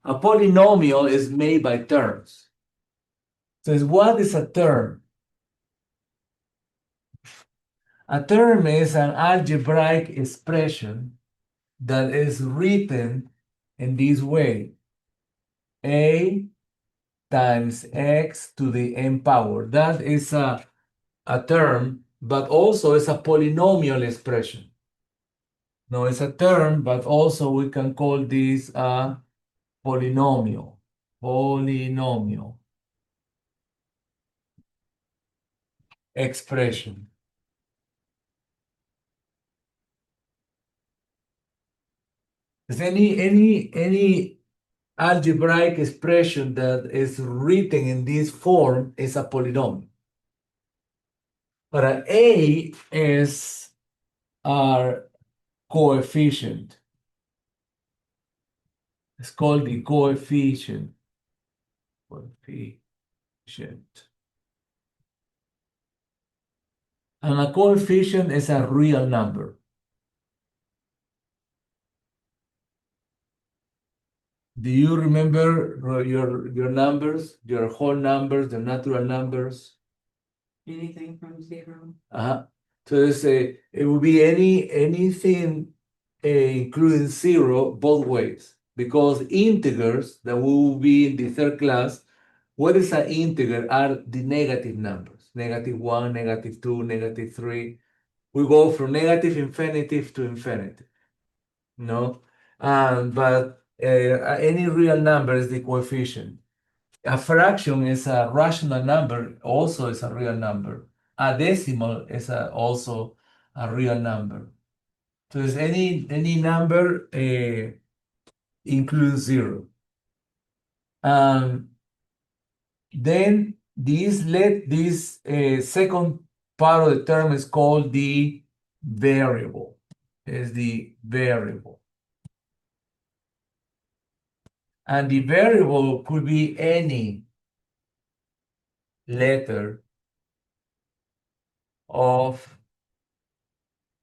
A polynomial is made by terms. So what is a term? A term is an algebraic expression that is written in this way: a times x to the n power. That is a term, but also it's a polynomial expression. No, it's a term, but also we can call this a polynomial. Polynomial expression. Is any algebraic expression that is written in this form is a polynomial. But an a is our coefficient. It's called the coefficient. Coefficient. And a coefficient is a real number. Do you remember your numbers, your whole numbers, the natural numbers? Anything from 0. So it will be anything including 0 both ways, because integers that will be in the third class, what is an integer? Are the negative numbers, -1, -2, -3. We go from negative infinitive to infinity, no? But any real number is the coefficient. A fraction is a rational number, also is a real number. A decimal is also a real number. So is any number includes 0. Then this second part of the term is called the variable. Is the variable. And the variable could be any letter of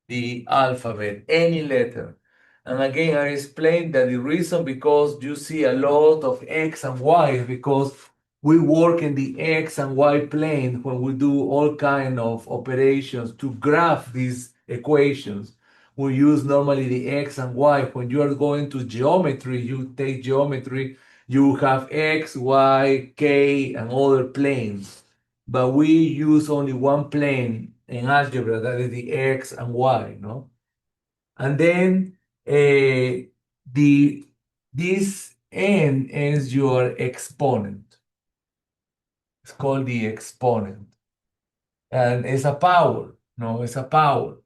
the alphabet, any letter. And again, I explained that the reason because you see a lot of X and Y is because we work in the X and Y plane when we do all kind of operations to graph these equations. We use normally the X and Y. When you are going to geometry, you take geometry, you have X, Y, K, and other planes. But we use only one plane in algebra, that is the X and Y, no? And then the this n is your exponent. It's called the exponent. And it's a power. No, it's a power.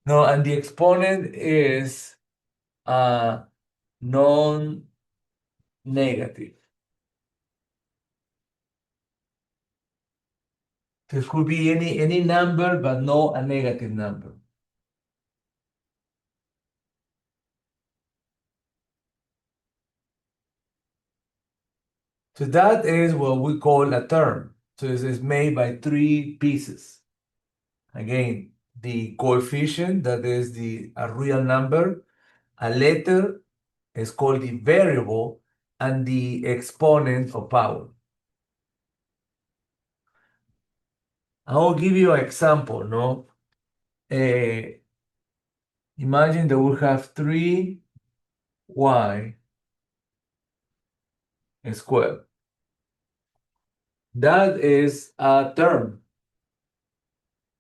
No, and the exponent is non-negative. So it could be any number, but not a negative number. So that is what we call a term. So it is made by 3 pieces. Again, the coefficient, that is a real number, a letter is called the variable, and the exponent of power. I will give you an example, no? Imagine that we have 3y squared. That is a term.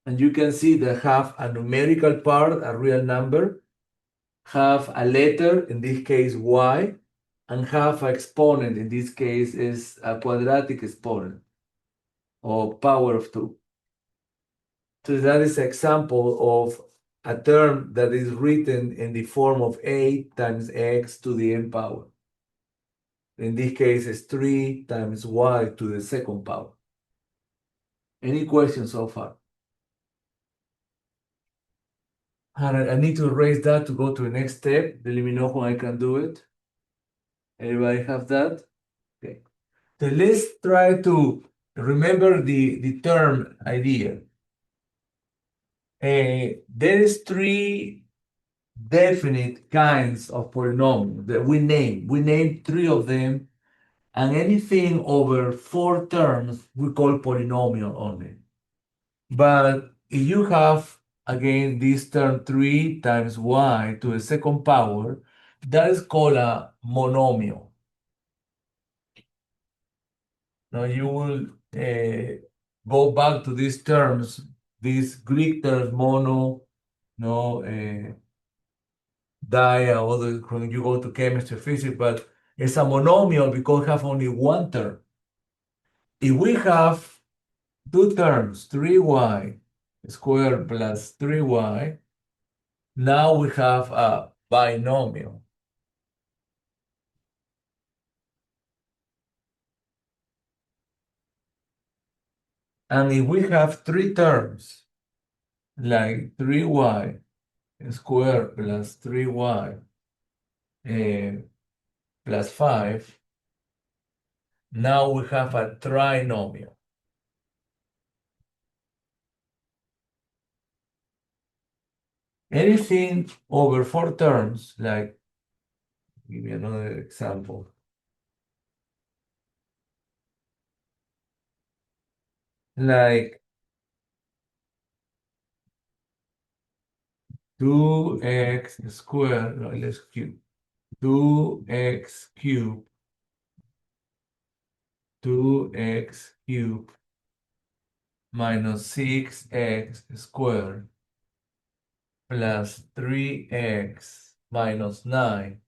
And you can see that have a numerical part, a real number, have a letter, in this case y, and have an exponent, in this case is a quadratic exponent, or power of 2. So that is an example of a term that is written in the form of a times x to the n power. In this case, it's 3 times y to the second power. Any questions so far? I need to erase that to go to the next step. Let me know when I can do it. Everybody have that? Okay. So let's try to remember the term idea. There is 3 definite kinds of polynomials that we name. We name three of them, and anything over four terms we call polynomial only. But if you have, again, this term 3 times y to the second power, that is called a monomial. Now you will go back to these terms, these Greek terms, mono, no, dia, other when you go to chemistry, physics, but it's a monomial because we have only one term. If we have two terms, 3y squared plus 3y, now we have a binomial. And if we have three terms, like 3y squared plus 3y plus 5, now we have a trinomial. Anything over four terms, like, give me another example. Like 2x squared, no, let's cube. 2x cubed, 2x cubed minus 6x squared plus 3x minus 9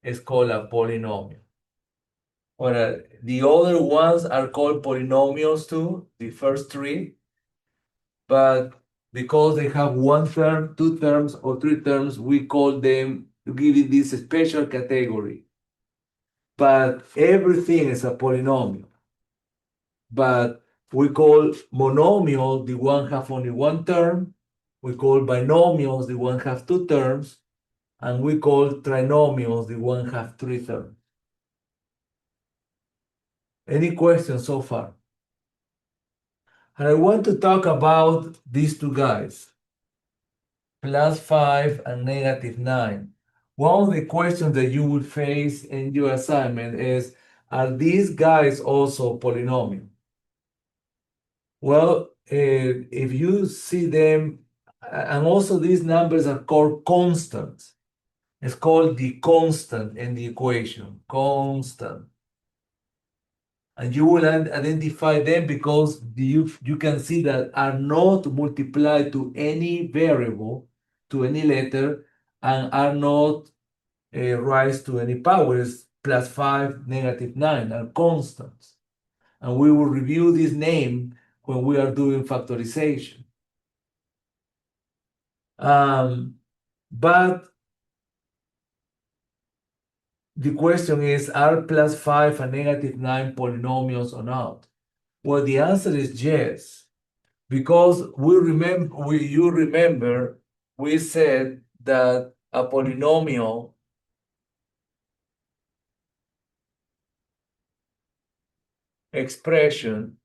is called a polynomial. Or the other ones are called polynomials too, the first three, but because they have one term, two terms, or three terms, we call them, to give it this special category. But everything is a polynomial. But we call monomial the one have only one term. We call binomials the one have two terms. And we call trinomials the one have three terms. Any questions so far? And I want to talk about these two guys, +5 and -9. One of the questions that you will face in your assignment is, are these guys also polynomial? Well, if you see them, and also these numbers are called constants. It's called the constant in the equation, constant. And you will identify them because you can see that are not multiplied to any variable, to any letter, and are not rise to any powers, +5, -9, are constants. And we will review this name when we are doing factorization. But the question is, are +5 and -9 polynomials or not? Well, the answer is yes, because you remember we said that a polynomial expression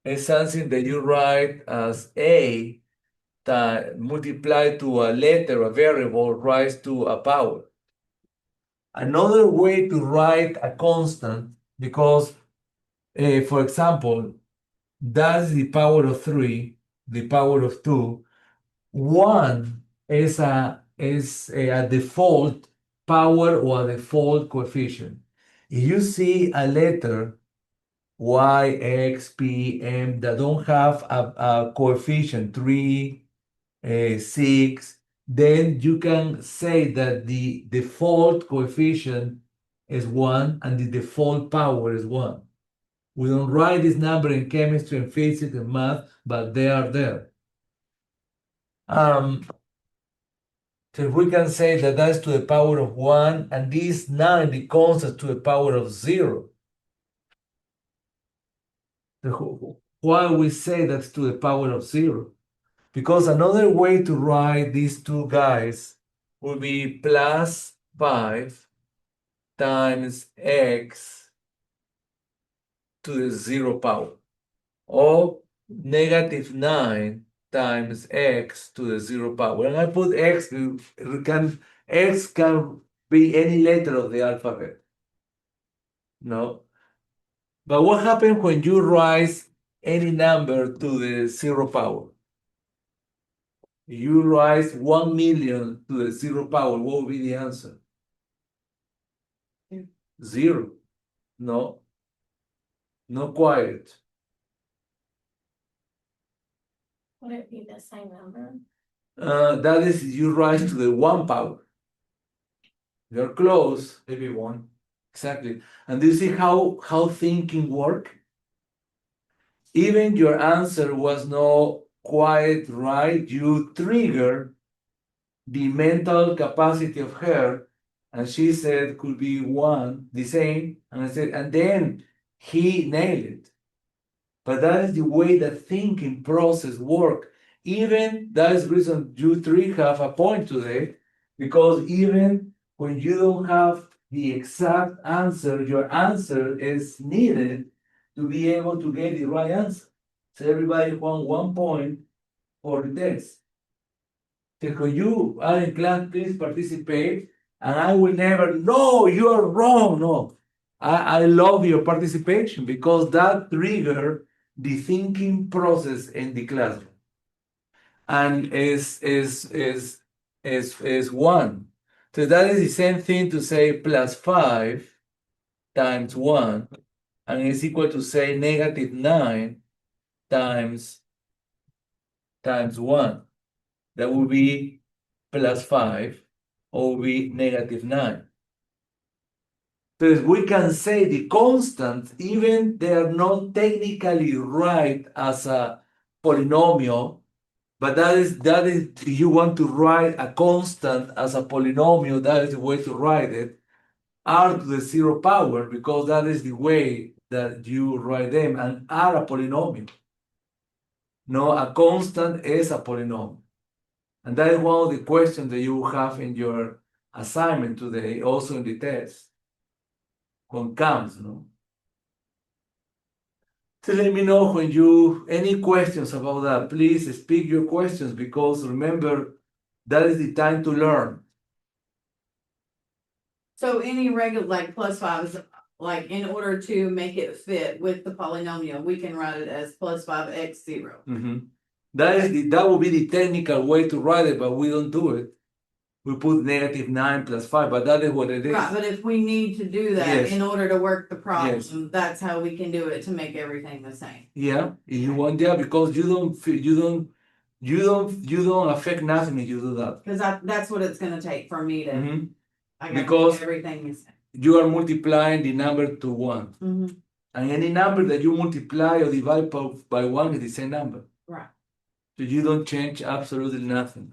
is something that you write as a multiplied to a letter, a variable, rise to a power. Another way to write a constant, because, for example, that's the power of 3, the power of 2. 1 is a default power or a default coefficient. If you see a letter y, x, p, m that don't have a coefficient 3, 6, then you can say that the default coefficient is 1 and the default power is 1. We don't write this number in chemistry and physics and math, but they are there. So we can say that that's to the power of 1, and this 9 becomes to the power of 0. Why we say that's to the power of 0? Because another way to write these two guys would be +5 times x to the 0 power, or -9 times x to the 0 power. When I put x, x can be any letter of the alphabet. No? But what happens when you rise any number to the 0 power? You rise 1 million to the 0 power, what will be the answer? 0. No, not quite. Would it be the same number? That is, you rise to the 1 power. You're close. Maybe one. Exactly. And do you see how thinking work? Even your answer was not quite right, you trigger the mental capacity of her, and she said could be 1, the same, and I said, and then he nailed it. But that is the way the thinking process work. Even that is the reason you three have a point today, because even when you don't have the exact answer, your answer is needed to be able to get the right answer. So everybody wants 1 point for the test. So when you are in class, please participate, and I will never, no, you are wrong. No, I love your participation because that trigger the thinking process in the classroom. And is 1. So that is the same thing to say plus 5 times 1, and it's equal to say negative 9 times 1. That will be plus 5 or will be negative 9. So we can say the constants, even they are not technically right as a polynomial, but that is you want to write a constant as a polynomial, that is the way to write it, r to the 0 power, because that is the way that you write them, and are a polynomial. No, a constant is a polynomial. And that is one of the questions that you have in your assignment today, also in the test, con counts, no? So let me know when you, any questions about that. Please speak your questions, because remember, that is the time to learn. So any regular, like plus 5 is, like, in order to make it fit with the polynomial, we can write it as plus 5x 0. Mhm. That will be the technical way to write it, but we don't do it. We put negative 9 plus 5, but that is what it is. Right, but if we need to do that Yes. in order to work the problem, Yes. that's how we can do it to make everything the same. Yeah, if you want, yeah, because you don't affect nothing if you do that. Because that's what it's gonna take for me to, Mhm. I gotta Because- make everything the same. You are multiplying the number to 1. Mhm. And any number that you multiply or divide by 1 is the same number. Right. So you don't change absolutely nothing.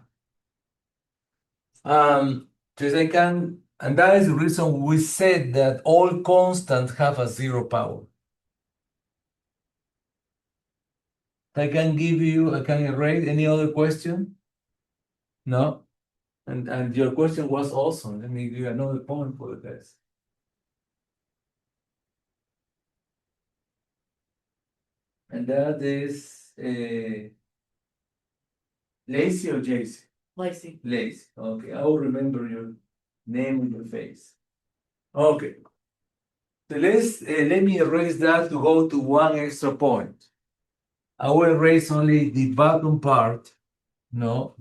So they can, and that is the reason we said that all constants have a 0 power. I can erase any other question? No? And your question was awesome. Let me give you another point for the test. And that is Lacey or Jason? Lacey. Lacey. Okay, I will remember your name and your face. Okay. So let me erase that to go to 1 extra point. I will erase only the bottom part, no,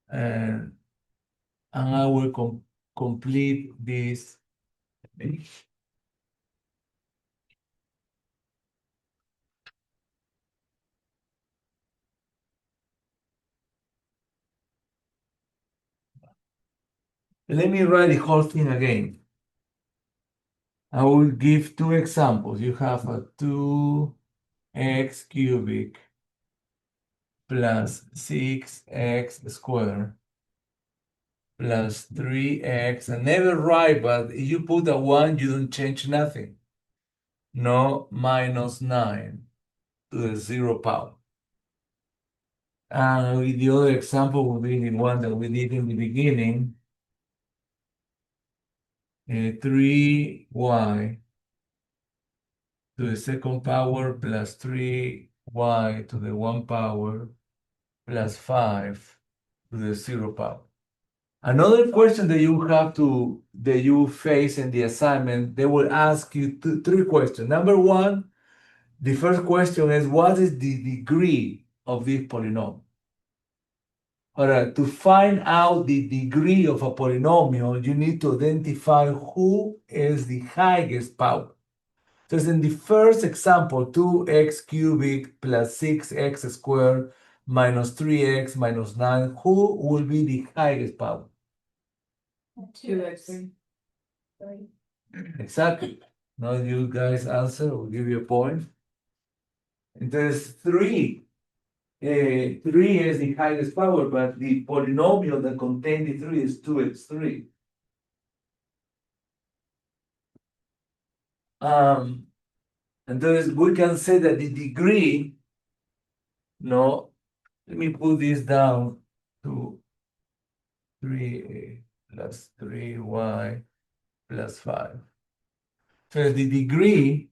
and I will complete this. Let me write the whole thing again. I will give 2 examples. You have a 2x cubic plus 6x squared plus 3x. And never write, but if you put a 1, you don't change nothing. No, minus 9 to the 0 power. And the other example will be the one that we did in the beginning. 3y to the second power plus 3y to the 1 power plus 5 to the 0 power. Another question that you face in the assignment, they will ask you three questions. Number one, the first question is, what is the degree of this polynomial? All right, to find out the degree of a polynomial, you need to identify who is the highest power. So in the first example, 2x cubic plus 6x squared minus 3x minus 9, who will be the highest power? 2x3. Three. Exactly. Now you guys answer, we'll give you a point. And there's 3. 3 is the highest power, but the polynomial that contains the 3 is 2x3. And thus we can say that the degree, no, let me put this down to 3a plus 3y plus 5. So the degree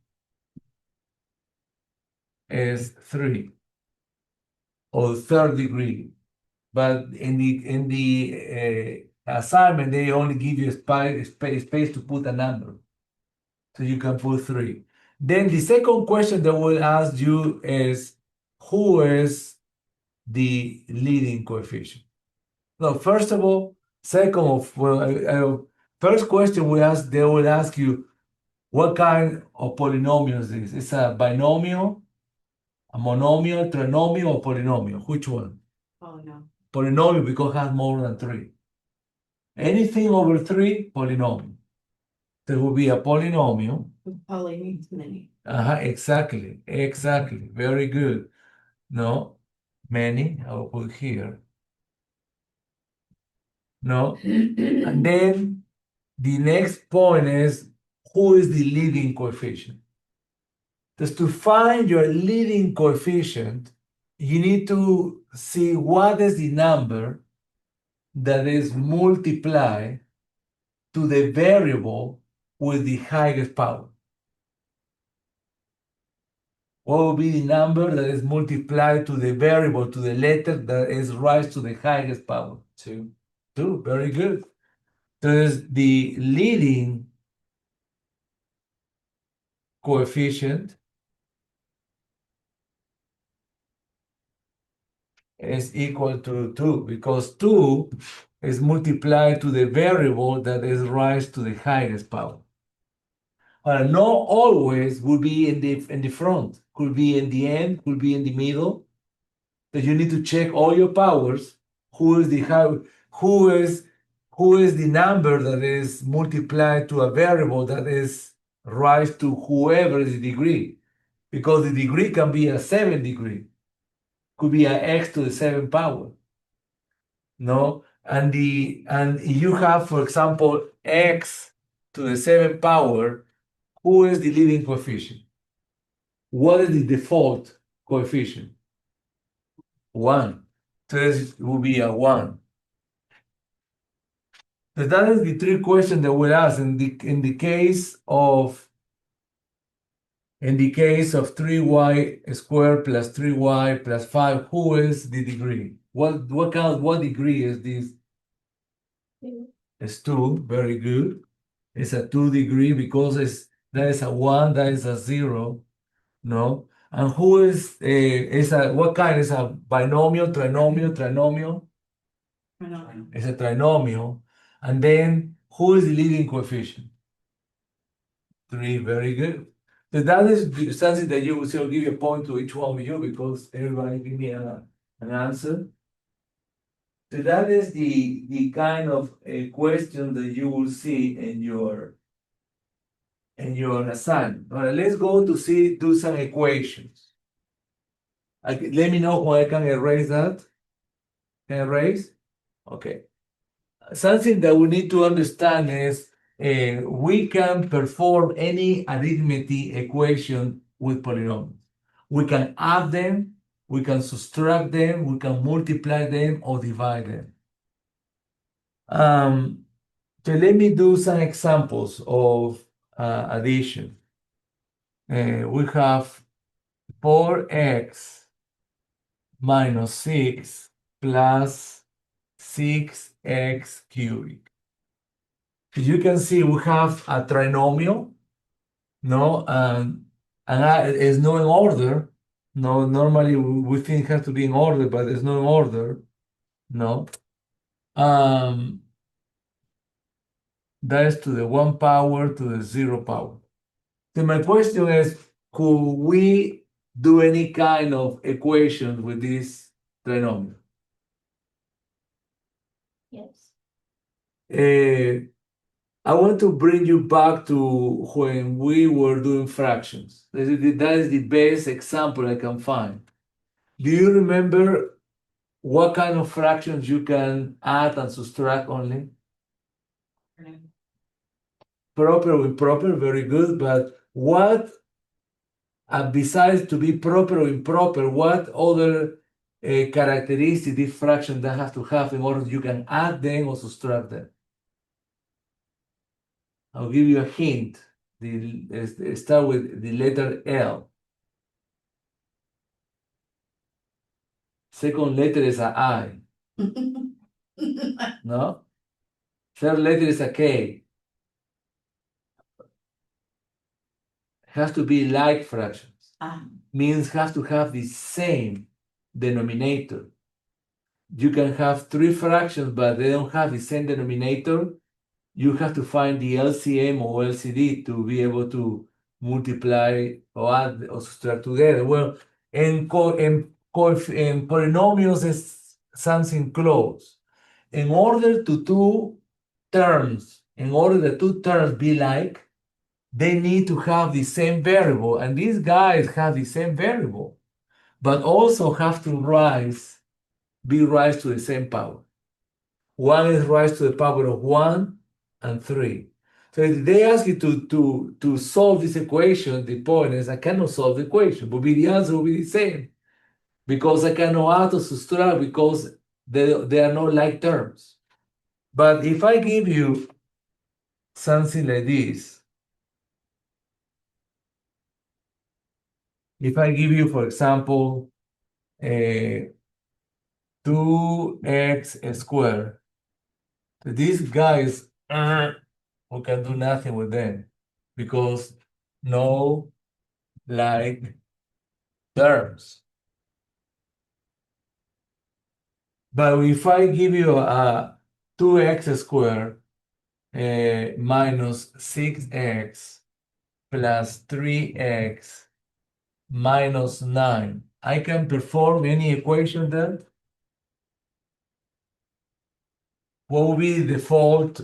is 3, or third degree. But in the assignment, they only give you space to put a number. So you can put 3. Then the second question that we'll ask you is, who is the leading coefficient? No, first of all, first question they will ask you, what kind of polynomial is this? It's a binomial, a monomial, trinomial, or polynomial? Which one? Oh, no. Polynomial because it has more than 3. Anything over 3, polynomial. There will be a polynomial. Poly means many. Exactly. Very good. No, many, I'll put here. No, and then the next point is, who is the leading coefficient? Just to find your leading coefficient, you need to see what is the number that is multiplied to the variable with the highest power. What will be the number that is multiplied to the variable, to the letter that is raised to the highest power? 2. 2, very good. So the leading coefficient is equal to 2 because 2 is multiplied to the variable that is raised to the highest power. Not always will be in the front, could be in the end, could be in the middle. That you need to check all your powers. Who is the number that is multiplied to a variable that is raised to whoever is the degree, because the degree can be a 7 degree, could be an x to the 7 power. No, and you have, for example, x to the 7 power. Who is the leading coefficient? What is the default coefficient? 1. So this will be a 1. So that is the 3 questions that we'll ask in the case of 3y squared plus 3y plus 5. Who is the degree? What degree is this? Two. It's 2. Very good. It's a 2 degree because that is a 1, that is a 0. No. And who is what kind? Is a binomial, trinomial? I don't know. It's a trinomial. And then who is the leading coefficient? 3, very good. So that is something that you will still give a point to each one of you because everybody give me an answer. So that is the kind of a question that you will see in your assignment. All right, let's go to do some equations. Let me know when I can erase that. Can I erase? Okay. Something that we need to understand is we can perform any arithmetic equation with polynomials. We can add them, we can subtract them, we can multiply them or divide them. So let me do some examples of addition. We have 4x minus 6 plus 6x cubic. You can see we have a trinomial, no, it's not in order. No, normally we think it has to be in order, but it's not in order. No. That is to the 1 power to the 0 power. So my question is, could we do any kind of equation with this trinomial? Yes. I want to bring you back to when we were doing fractions. That is the best example I can find. Do you remember what kind of fractions you can add and subtract only? Proper with proper, very good. But what, besides to be proper or improper, what other characteristic this fraction that has to have in order you can add them or subtract them? I'll give you a hint. Start with the letter L. Second letter is a I, no? Third letter is a K. Has to be like fractions. Means has to have the same denominator. You can have three fractions, but they don't have the same denominator. You have to find the LCM or LCD to be able to multiply or add or subtract together. Well, in polynomials, it's something close. In order the two terms be like, they need to have the same variable, and these guys have the same variable, but also have to be raised to the same power. One is raised to the power of 1 and 3. So if they ask you to solve this equation, the point is I cannot solve the equation, but the answer will be the same, because I cannot add or subtract because they are not like terms. But if I give you something like this, if I give you, for example, 2x squared, these guys, we can do nothing with them because no like terms. But if I give you a 2x squared minus 6x plus 3x minus 9, I can perform any equation then? What will be the default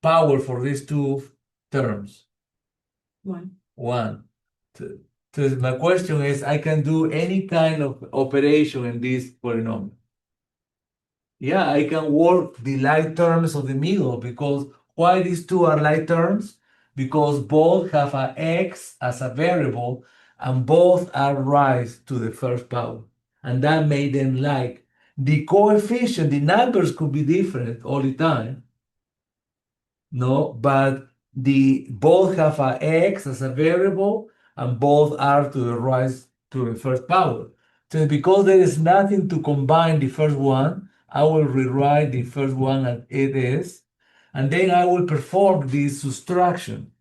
power for these two terms? 1. 1. So my question is, I can do any kind of operation in this polynomial. Yeah, I can work the like terms of the middle, because why these two are like terms? Because both have an x as a variable and both are raised to the first power. And that made them like. The coefficient, the numbers could be different all the time, no, but both have an x as a variable and both are to the rise to the first power. So because there is nothing to combine the first one, I will rewrite the first one as it is, and then I will perform this subtraction.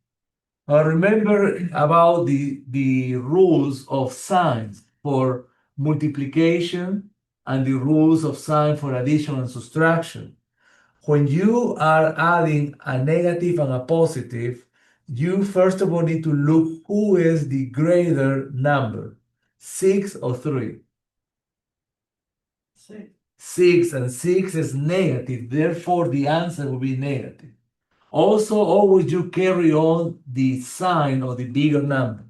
Remember about the rules of signs for multiplication and the rules of sign for addition and subtraction. When you are adding a negative and a positive, you first of all need to look who is the greater number, 6 or 3. 6. 6, and 6 is negative, therefore the answer will be negative. Also, always you carry on the sign of the bigger number.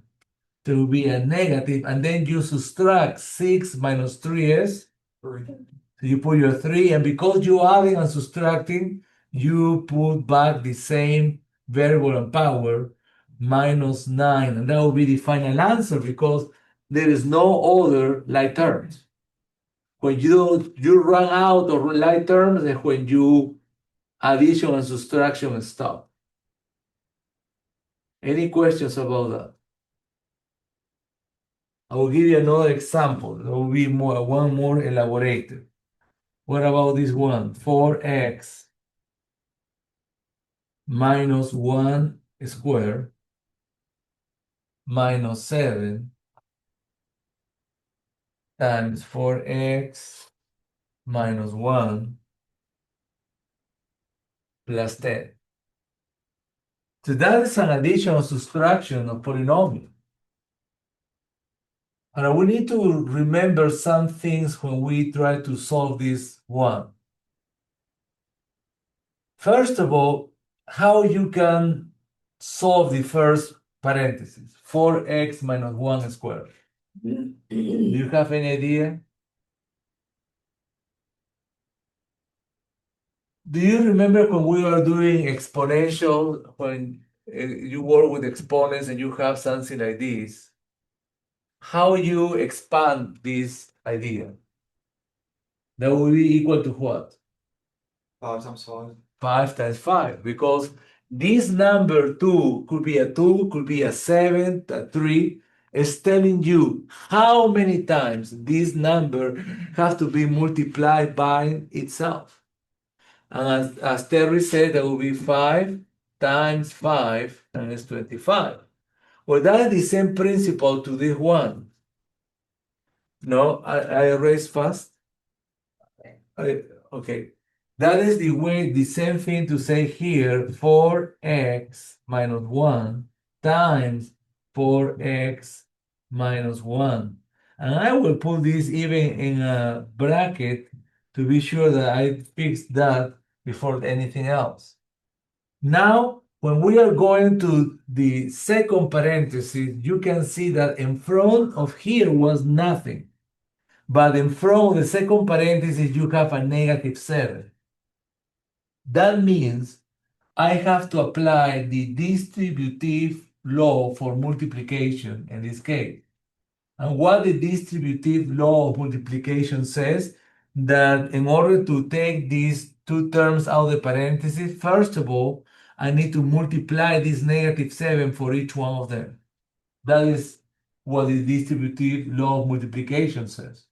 There will be a negative, and then you subtract 6 minus 3 is 3. So you put your 3, and because you're adding and subtracting, you put back the same variable and power, minus 9, and that will be the final answer because there is no other like terms. When you run out of like terms, is when you addition and subtraction stop. Any questions about that? I will give you another example. There will be one more elaborated. What about this one? 4x minus 1 squared minus 7 times 4x minus 1 plus 10. So that is an addition or subtraction of polynomial. And we need to remember some things when we try to solve this one. First of all, how you can solve the first parenthesis, 4x minus 1 squared. Do you have any idea? Do you remember when we were doing exponential, when you work with exponents and you have something like this? How you expand this idea? That will be equal to what? 5 times 5. 5 times 5, because this number 2 could be a 2, could be a 7, a 3. It's telling you how many times this number has to be multiplied by itself. And as Terry said, that will be 5 times 5 times 25. Well, that is the same principle to this one. No, I erase fast. Okay. That is the same thing to say here, 4x minus 1 times 4x minus 1. And I will put this even in a bracket to be sure that I fix that before anything else. Now, when we are going to the second parenthesis, you can see that in front of here was nothing. But in front of the second parenthesis, you have a negative 7. That means I have to apply the distributive law for multiplication in this case. And what the distributive law of multiplication says, that in order to take these two terms out of the parentheses, first of all, I need to multiply this negative 7 for each one of them. That is what the distributive law of multiplication says.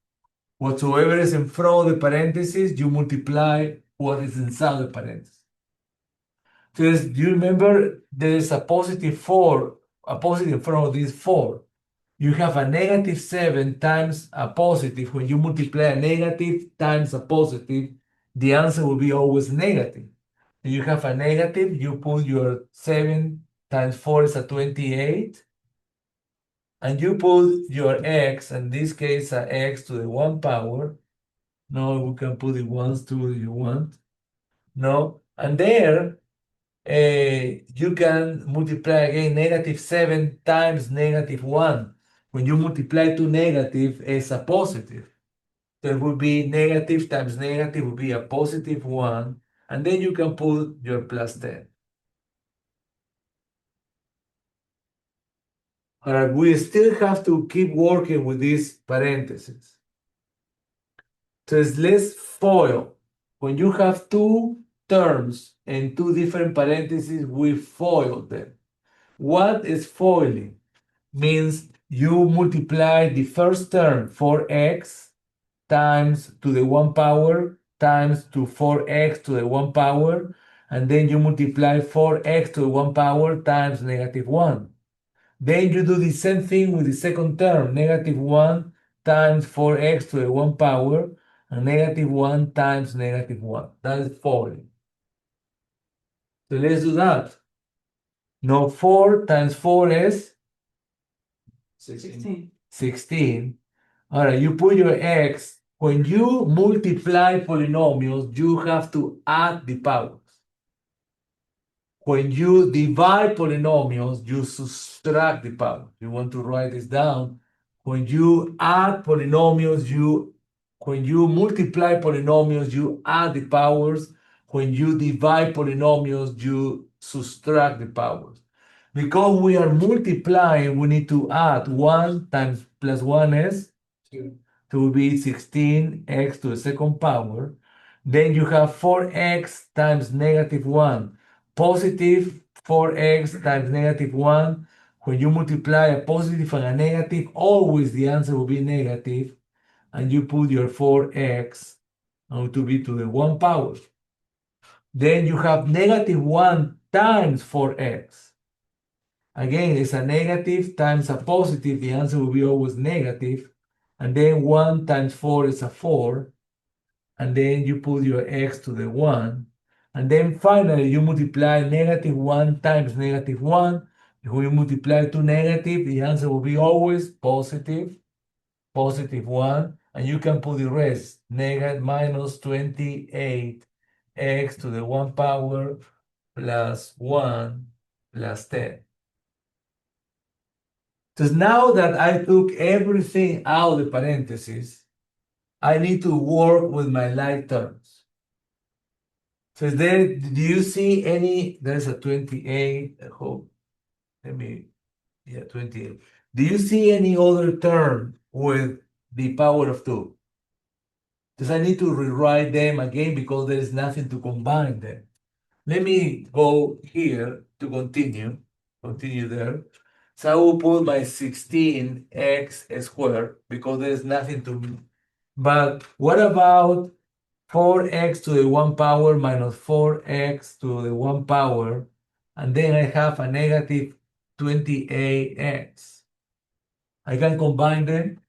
Whatsoever is in front of the parentheses, you multiply what is inside the parentheses. So do you remember there is a positive 4, a positive in front of this 4. You have a negative 7 times a positive. When you multiply a negative times a positive, the answer will be always negative. And you have a negative, you put your 7 times 4 is a 28. And you put your x, in this case, a x to the 1 power. No, we can put the ones too if you want. No, and there you can multiply again negative 7 times negative 1. When you multiply two negative, it's a positive. So it would be negative times negative would be a positive 1. And then you can put your plus 10. All right, we still have to keep working with these parentheses. So let's FOIL. When you have two terms and two different parentheses, we FOIL them. What is FOILing? Means you multiply the first term, 4x times to the 1 power times to 4x to the 1 power, and then you multiply 4x to the 1 power times negative 1. Then you do the same thing with the second term, negative 1 times 4x to the 1 power, and negative 1 times negative 1. That is FOILing. So let's do that. Now 4 times 4 is 16. 16. All right, you put your x. When you multiply polynomials, you have to add the powers. When you divide polynomials, you subtract the power. You want to write this down. When you add polynomials, when you multiply polynomials, you add the powers. When you divide polynomials, you subtract the powers. Because we are multiplying, we need to add 1 times plus 1 is 2. to be 16x to the second power. Then you have 4x times negative 1. Positive 4x times negative 1. when you multiply a positive and a negative, always the answer will be negative, and you put your 4x to be to the 1 power. Then you have negative 1 times 4x. Again, it's a negative times a positive, the answer will be always negative. And then 1 times 4 is a 4. And then you put your x to the 1. And then finally, you multiply negative 1 times negative 1. If we multiply to negative, the answer will be always positive, positive 1. And you can put the rest, negative minus 28 x to the 1 power plus 1 plus 10. So now that I took everything out of the parentheses, I need to work with my like terms. So there, do you see any, there's a 28, I hope, 28. Do you see any other term with the power of 2? Because I need to rewrite them again because there is nothing to combine them. Let me go here to continue there. So I will put my 16x squared because there is nothing to, but what about 4x to the 1 power minus 4x to the 1 power, and then I have a negative 28x. I can combine them?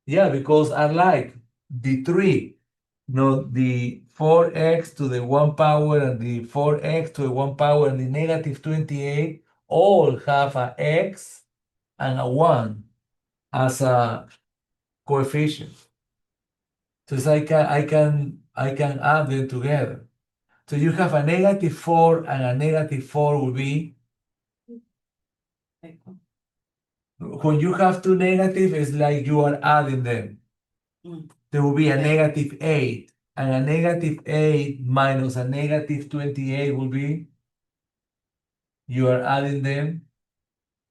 Yeah, because I like the 3. No, the 4x to the 1 power and the 4x to the 1 power and the negative 28 all have a x and a 1 as a coefficient. So I can add them together. So you have a negative 4 and a negative 4 will be, when you have two negative, it's like you are adding them. Mm. There will be a Okay. negative 8, and a negative 8 minus a negative 28 will be, you are adding them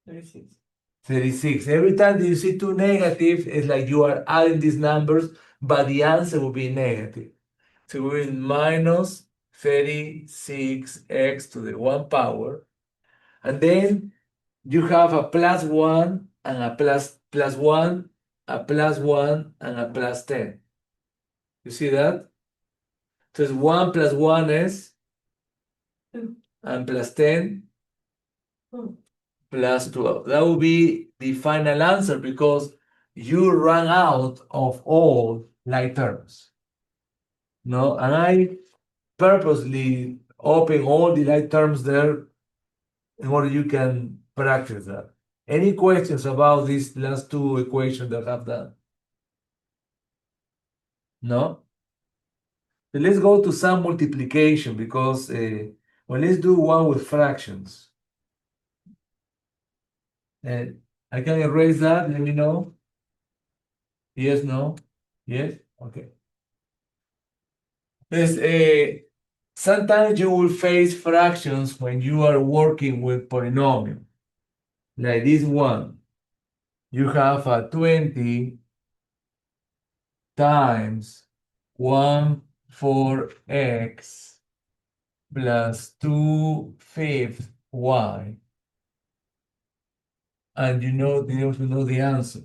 36. 36. Every time that you see two negatives, it's like you are adding these numbers, but the answer will be negative. So we're in minus 36x to the 1 power. And then you have a plus 1 and a plus 1, a plus 1 and a plus 10. You see that? So it's 1 plus 1 is, Two. and plus 10 Hmm. plus 12. That will be the final answer because you ran out of all like terms. No, and I purposely open all the like terms there in order you can practice that. Any questions about these last two equations that I've done? No? So let's go to some multiplication because well, let's do one with fractions. And I can erase that, let me know. Yes, no? Yes? Okay. There's sometimes you will face fractions when you are working with polynomial. Like this one. You have a 20 times 1 4x plus 2/5 y. And you have to know the answer.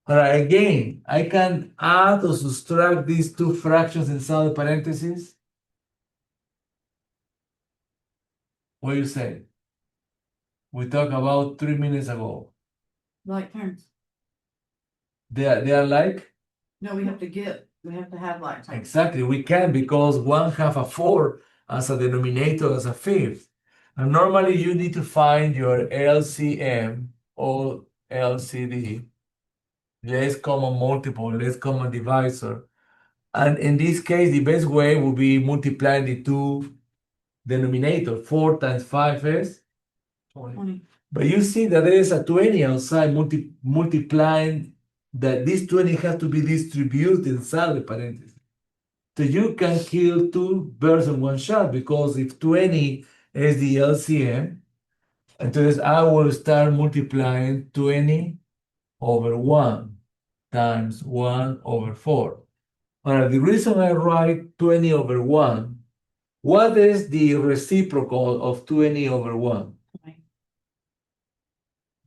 All right, again, I can add or subtract these two fractions inside the parentheses. What do you say? We talked about 3 minutes ago. Like terms. They are like? No, we have to have like terms. Exactly, we can because one have a 4 as a denominator as a fifth. And normally you need to find your LCM or LCD, less common multiple, less common divisor. And in this case, the best way would be multiplying the two denominator. 4 times 5 is 20. But you see that there is a 20 outside multiplying that this 20 has to be distributed inside the parentheses. So you can kill two birds in one shot because if 20 is the LCM, entonces I will start multiplying 20 over 1 times 1 over 4. Now, the reason I write 20 over 1, what is the reciprocal of 20 over 1?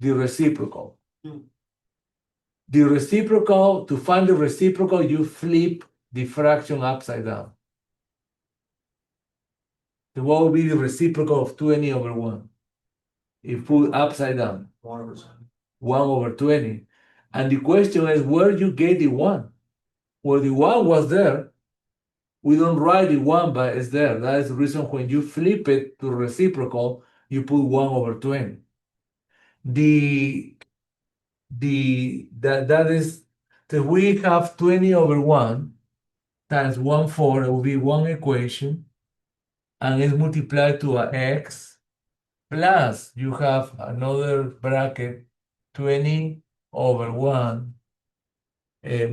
the reciprocal. Hmm. The reciprocal, to find the reciprocal, you flip the fraction upside down. So what will be the reciprocal of 20 over 1? If put upside down, 1/20. 1 over 20. And the question is, where you get the 1? Well, the 1 was there. We don't write the 1, but it's there. That is the reason when you flip it to reciprocal, you put 1 over 20. That is, so we have 20 over 1 times 1/4, it will be one equation, and it's multiplied to a x, plus you have another bracket, 20 over 1,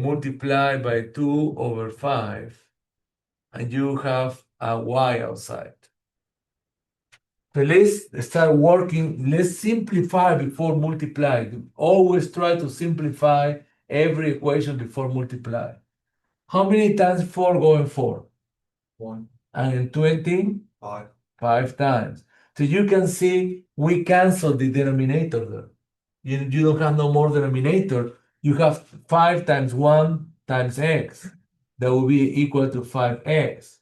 multiplied by 2 over 5, and you have a y outside. So let's start working. Let's simplify before multiply. Always try to simplify every equation before multiply. How many times 4 go in 4? 1, And in 20, 5. 5 times. So you can see we cancel the denominator there. You don't have no more denominator. You have 5 times 1 times x. That will be equal to 5x.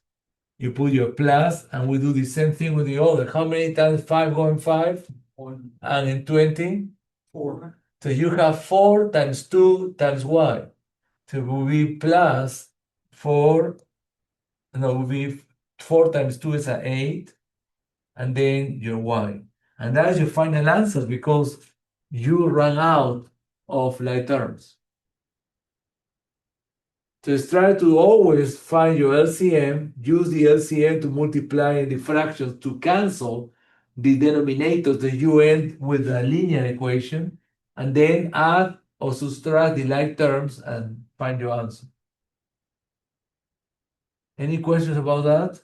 You put your plus, and we do the same thing with the other. How many times 5 go in 5? 1, And in 20? 4. So you have 4 times 2 times y. So it will be plus 4. No, it will be 4 times 2 is 8. And then your y. And that is your final answer because you run out of like terms. Just try to always find your LCM, use the LCM to multiply the fractions to cancel the denominators that you end with a linear equation, and then add or subtract the like terms and find your answer. Any questions about that?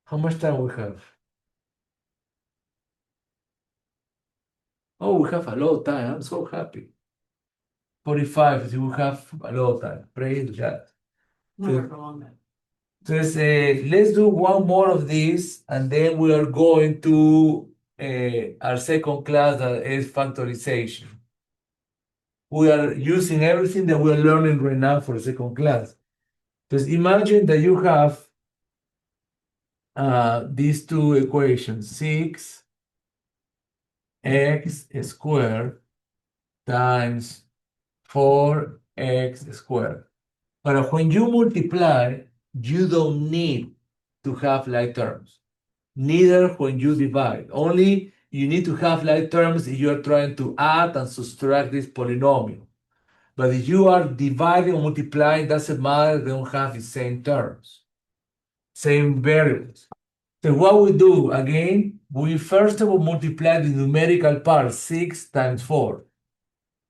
How much time we have? Oh, we have a lot of time. I'm so happy. 45, so we have a lot of time. Praise God. Never go on that. So let's do one more of these, and then we are going to our second class that is factorization. We are using everything that we are learning right now for the second class. Just imagine that you have these two equations, 6x squared times 4x squared. But when you multiply, you don't need to have like terms. Neither when you divide. Only you need to have like terms if you are trying to add and subtract this polynomial. But if you are dividing or multiplying, doesn't matter, they don't have the same terms, same variables. So what we do, again, we first of all multiply the numerical part, 6 times 4.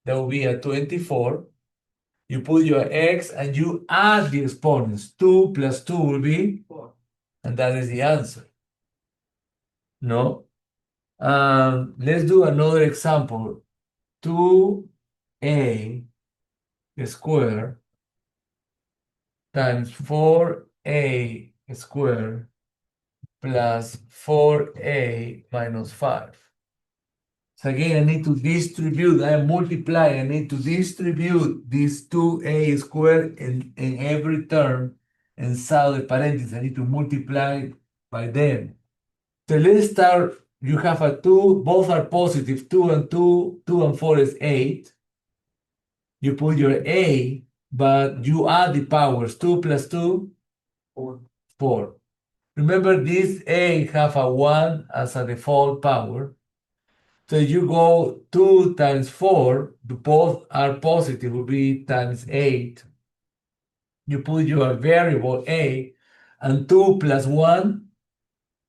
That will be a 24. You put your x and you add the exponents. 2 plus 2 will be 4. And that is the answer. No? Let's do another example. 2a squared times 4a squared plus 4a minus 5. So again, I need to distribute, I multiply, I need to distribute this 2a squared in every term inside the parentheses. I need to multiply by them. So let's start. You have a 2, both are positive, 2 and 2, 2 and 4 is 8. You put your a, but you add the powers, 2 plus 2, 4. 4. Remember, this a have a 1 as a default power. So you go 2 times 4, both are positive, will be times 8. You put your variable a, and 2 plus 1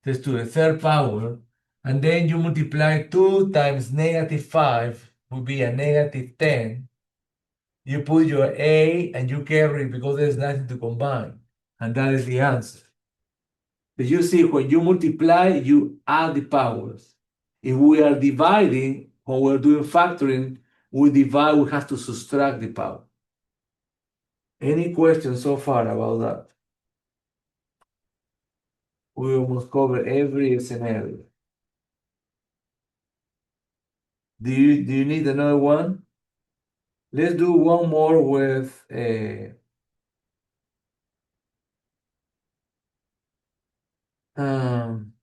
is to the third power, and then you multiply 2 times -5 will be a -10. You put your a and you carry because there's nothing to combine, and that is the answer. But you see, when you multiply, you add the powers. If we are dividing, when we're doing factoring, we divide, we have to subtract the power. Any questions so far about that? We almost cover every scenario. Do you need another one? Let's do one more with um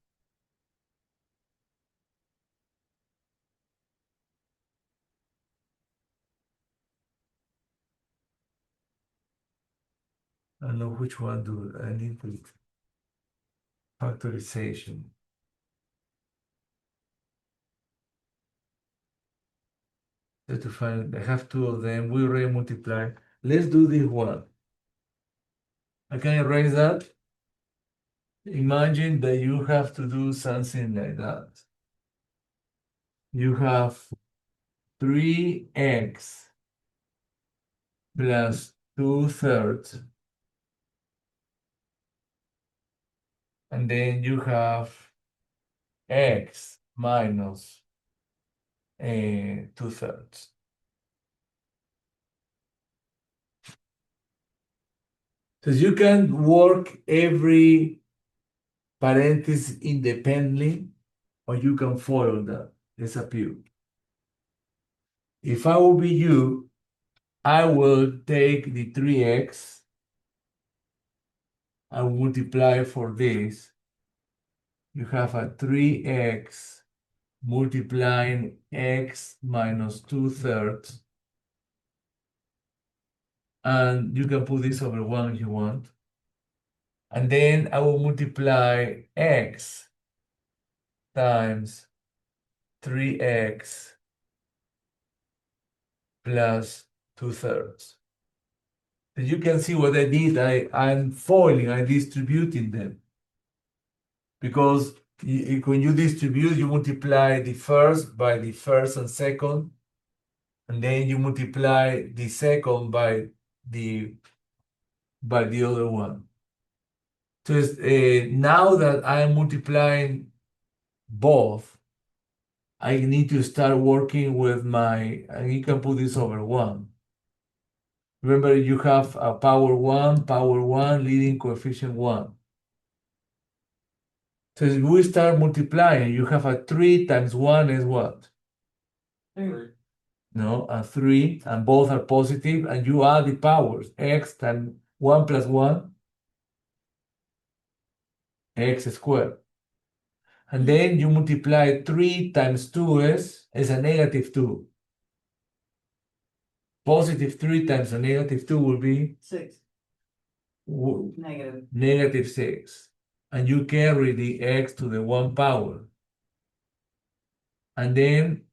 I don't know which one do I need to factorization. Just to find, I have two of them. We already multiply. Let's do this one. I can erase that. Imagine that you have to do something like that. You have 3x plus 2/3, and then you have x minus 2/3. So you can work every parenthesis independently, or you can follow that. It's up to you. If I will be you, I will take the 3x, I will multiply for this. You have a 3x multiplying x minus 2/3. And you can put this over 1 if you want. And then I will multiply x times 3x plus 2/3. So you can see what I did. I'm foiling, I'm distributing them. Because when you distribute, you multiply the first by the first and second, and then you multiply the second by the other one. So now that I'm multiplying both, I need to start working with and you can put this over 1. Remember, you have a power 1, leading coefficient 1. So if we start multiplying, you have a 3 times 1 is what? Three. No, a 3, and both are positive, and you add the powers. X times 1 plus 1, x squared. And then you multiply 3 times 2 is a negative 2. Positive 3 times a negative 2 will be 6, negative. negative 6. And you carry the x to the 1 power. And then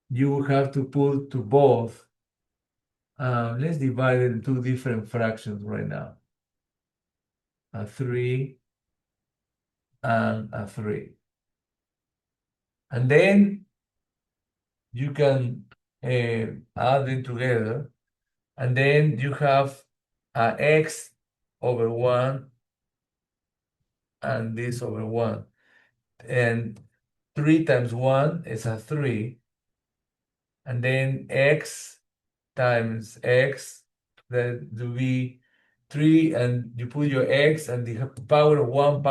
you have to put to both. Let's divide it into different fractions right now. A 3 and a 3. And then you can add them together. And then you have x over 1 and this over 1. And 3 times 1 is a 3. And then x times x, that will be 3, and you put your x and the power of 1,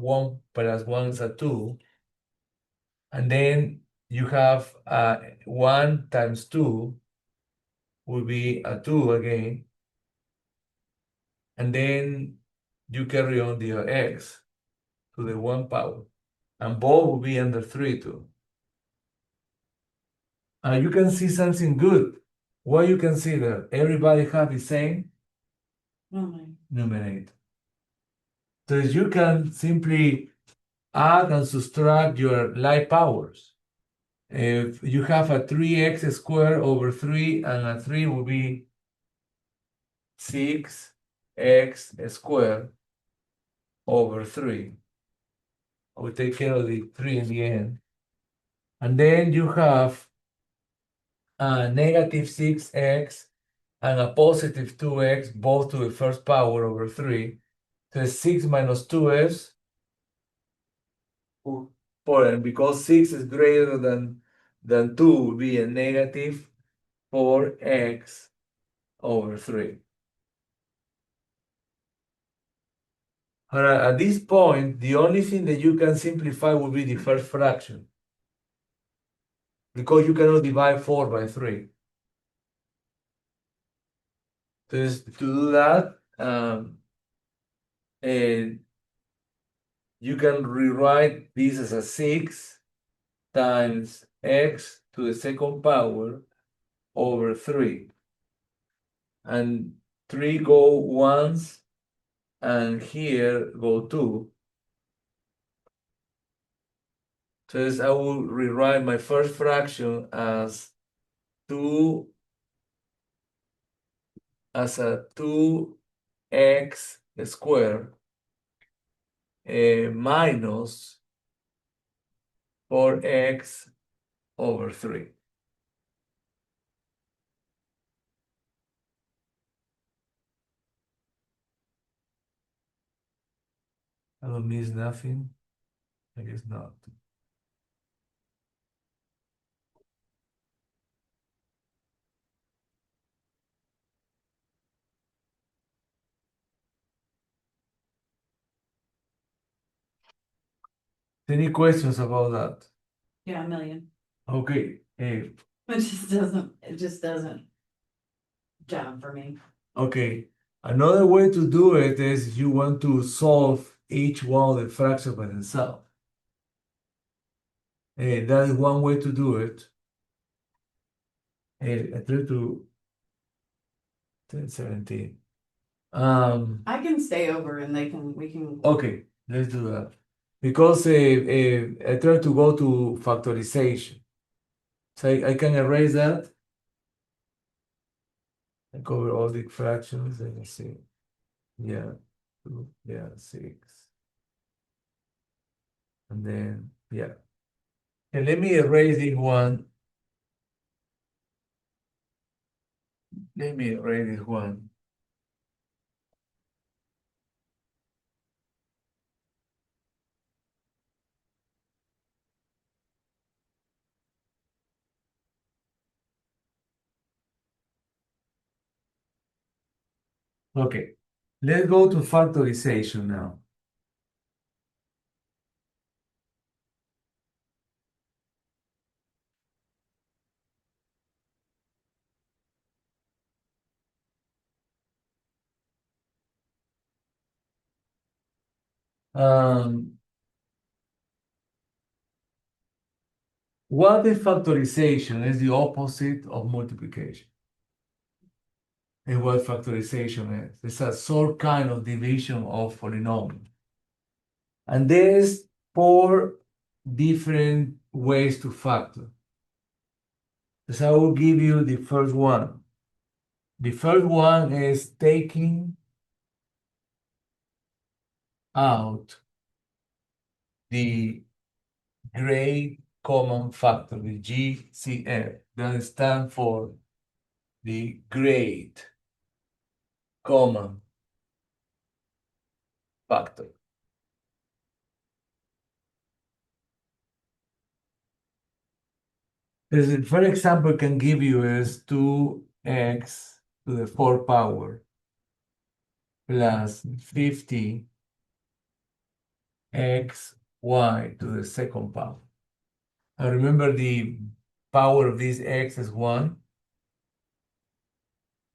1 plus 1 is a 2. And then you have 1 times 2 will be a 2 again. And then you carry on the x to the 1 power. And both will be under 3 too. You can see something good. What you can see there? Everybody have the same numerator. So you can simply add and subtract your like powers. If you have a 3x squared over 3, and a 3 will be 6x squared over 3. I will take care of the 3 in the end. And then you have a negative 6x and a positive 2x, both to the first power over 3. So 6 minus 2 is 4. And because 6 is greater than 2, will be a negative 4x over 3. Alright, at this point, the only thing that you can simplify will be the first fraction. because you cannot divide 4 by 3. Just to do that, and you can rewrite this as a 6 times x to the second power over 3. And 3 go once, and here go 2. So I will rewrite my first fraction as 2 as a 2x squared minus 4x over 3. I don't miss nothing. I guess not. Any questions about that? Yeah, a million. Okay. It just doesn't jump for me. Okay. Another way to do it is you want to solve each one of the fractions by themselves. That is one way to do it. I try to 10, 17. I can stay over and we can, Okay, let's do that. Because I try to go to factorization. So I can erase that. I cover all the fractions. Let me see. Yeah, 2, yeah, 6. And then, yeah. And let me erase this one. Let me erase this one. Okay, let's go to factorization now. What is factorization? Is the opposite of multiplication. And what factorization is? It's a sort kind of division of polynomial. And there's 4 different ways to factor. So I will give you the first one. The first one is taking out the great common factor, the GCF. That stands for the great common factor. The first example I can give you is 2x to the 4th power plus 50 x y to the second power. I remember the power of this x is 1.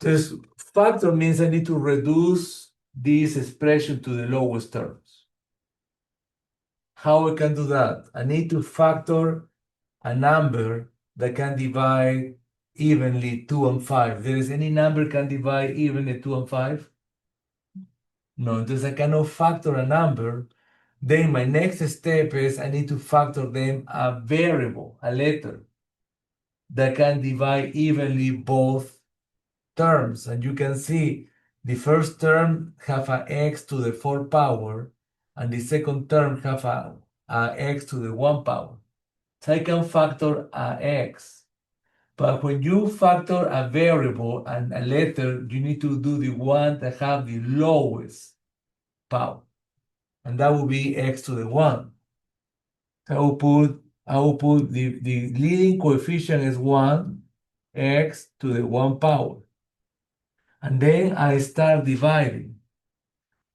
This factor means I need to reduce this expression to the lowest terms. How I can do that? I need to factor a number that can divide evenly 2 and 5. There is any number can divide evenly 2 and 5? No, entonces I cannot factor a number. Then my next step is I need to factor them a variable, a letter, that can divide evenly both terms. And you can see the first term have a x to the 4th power, and the second term have a x to the 1 power. So I can factor a x. But when you factor a variable and a letter, you need to do the one that have the lowest power. And that will be x to the 1. So I will put the leading coefficient is 1, x to the 1 power. And then I start dividing.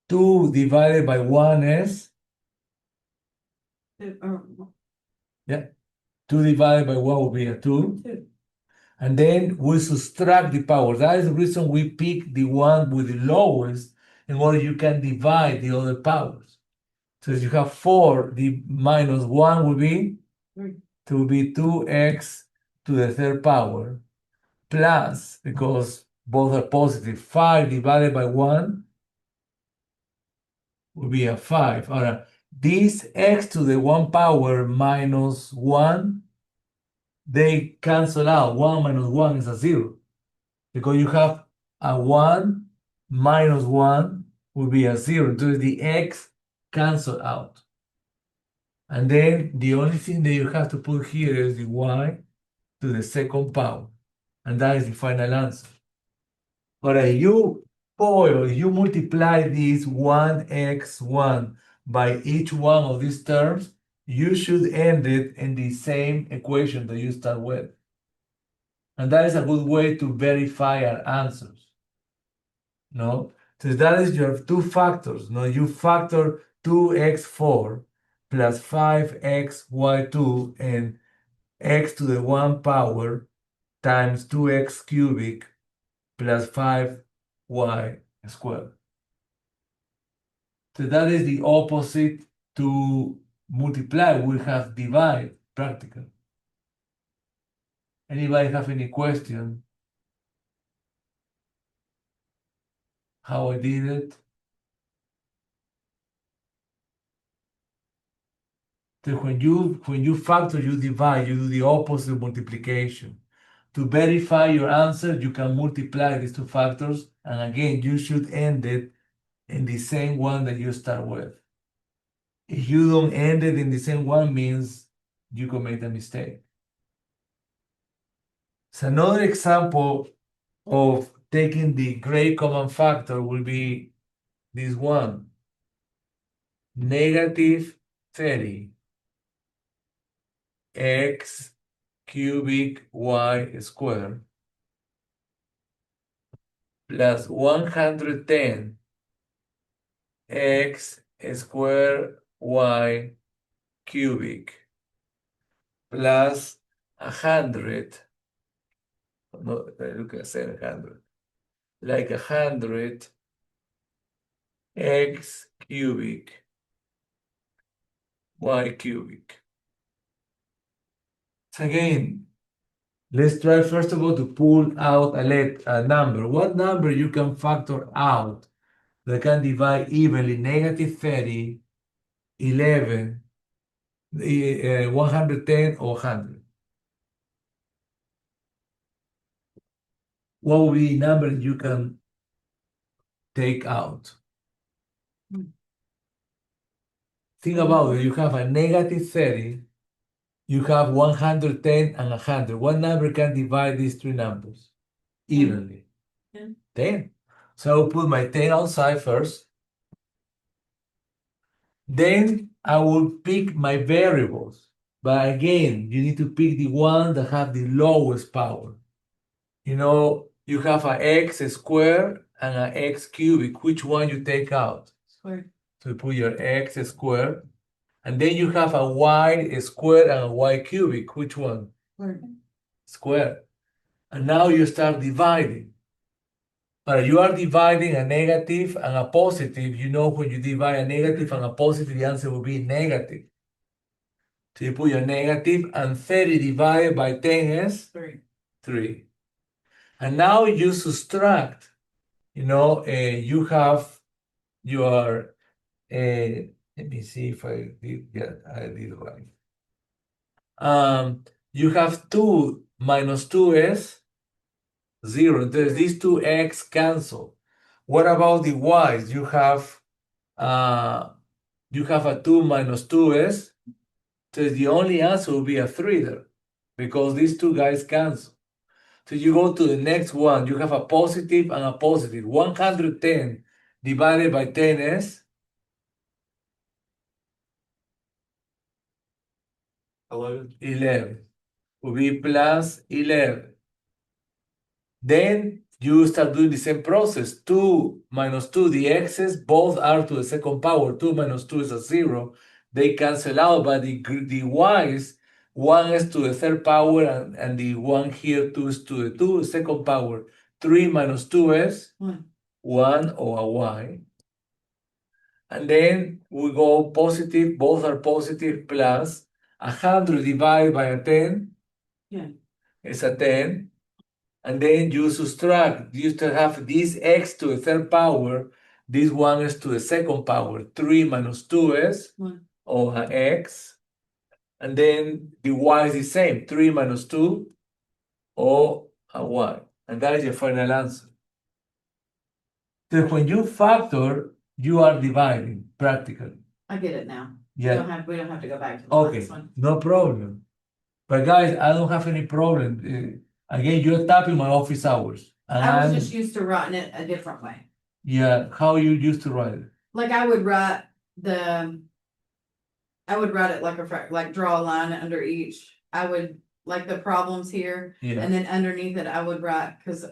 2 divided by 1 is, yeah, 2 divided by 1 will be a 2. And then we subtract the power. That is the reason we pick the one with the lowest in order you can divide the other powers. So if you have 4, the minus 1 will be? Three. It will be 2x to the third power plus, because both are positive, 5 divided by 1 will be a 5. Ahora, this x to the 1 power minus 1, they cancel out. 1 minus 1 is a 0. Because you have a 1 minus 1 will be a 0. So the x cancel out. And then the only thing that you have to put here is the y to the second power. And that is the final answer. But if you multiply this 1x1 by each one of these terms, you should end it in the same equation that you start with. And that is a good way to verify our answers. No? So that is your two factors. No, you factor 2x4 plus 5xy2 and x to the 1 power times 2x cubic plus 5y squared. So that is the opposite to multiply. We have divide practically. Anybody have any question? How I did it? So when you factor, you divide, you do the opposite multiplication. To verify your answer, you can multiply these two factors, and again, you should end it in the same one that you start with. If you don't end it in the same one, means you commit a mistake. So another example of taking the great common factor will be this one. Negative 30 x cubic y squared plus 110 x squared y cubic plus 100. No, look at 700. Like 100 x cubic y cubic. So again, let's try first of all to pull out a number. What number you can factor out that can divide evenly? Negative 30, 11, 110, or 100? What will be the number you can take out? Think about it. You have a negative 30, you have 110 and 100. What number can divide these three numbers evenly? 10. 10. So I will put my 10 outside first. Then I will pick my variables. But again, you need to pick the one that have the lowest power. You know, you have an x squared and an x cubic. Which one you take out? Square. So you put your x squared. And then you have a y squared and a y cubic. Which one? Square. Squared. And now you start dividing. But you are dividing a negative and a positive. You know, when you divide a negative and a positive, the answer will be negative. So you put your negative, and 30 divided by 10 is 3. 3. And now you subtract. You know, you have your, let me see if I did, yeah, I did it right. You have 2 minus 2 is 0. There's these two x cancel. What about the y's? You have a 2 minus 2 is, so the only answer will be a 3 there, because these two guys cancel. So you go to the next one, you have a positive and a positive. 110 divided by 10 is 11. Will be plus 11. Then you start doing the same process. 2 minus 2, the x's, both are to the second power. 2 minus 2 is a 0. They cancel out, but the y's, 1 is to the third power, and the one here 2 is to the second power. 3 minus 2 is One. 1 or a y. And then we go positive, both are positive, plus 100 divided by a 10 Yeah. is a 10. And then you subtract, you still have this x to the third power, this 1 is to the second power. 3 minus 2 is One. or a x. And then the y is the same, 3 minus 2 or a y. And that is your final answer. So when you factor, you are dividing practically. I get it now. Yeah. We don't have to go back to the Okay, last one. no problem. But guys, I don't have any problem. Again, you're tapping my office hours. And I was I'm- just used to writing it a different way. yeah, how you used to write it? Like I would write it like like draw a line under each. I would like the problems here, Yeah, and then underneath it, I would write, cause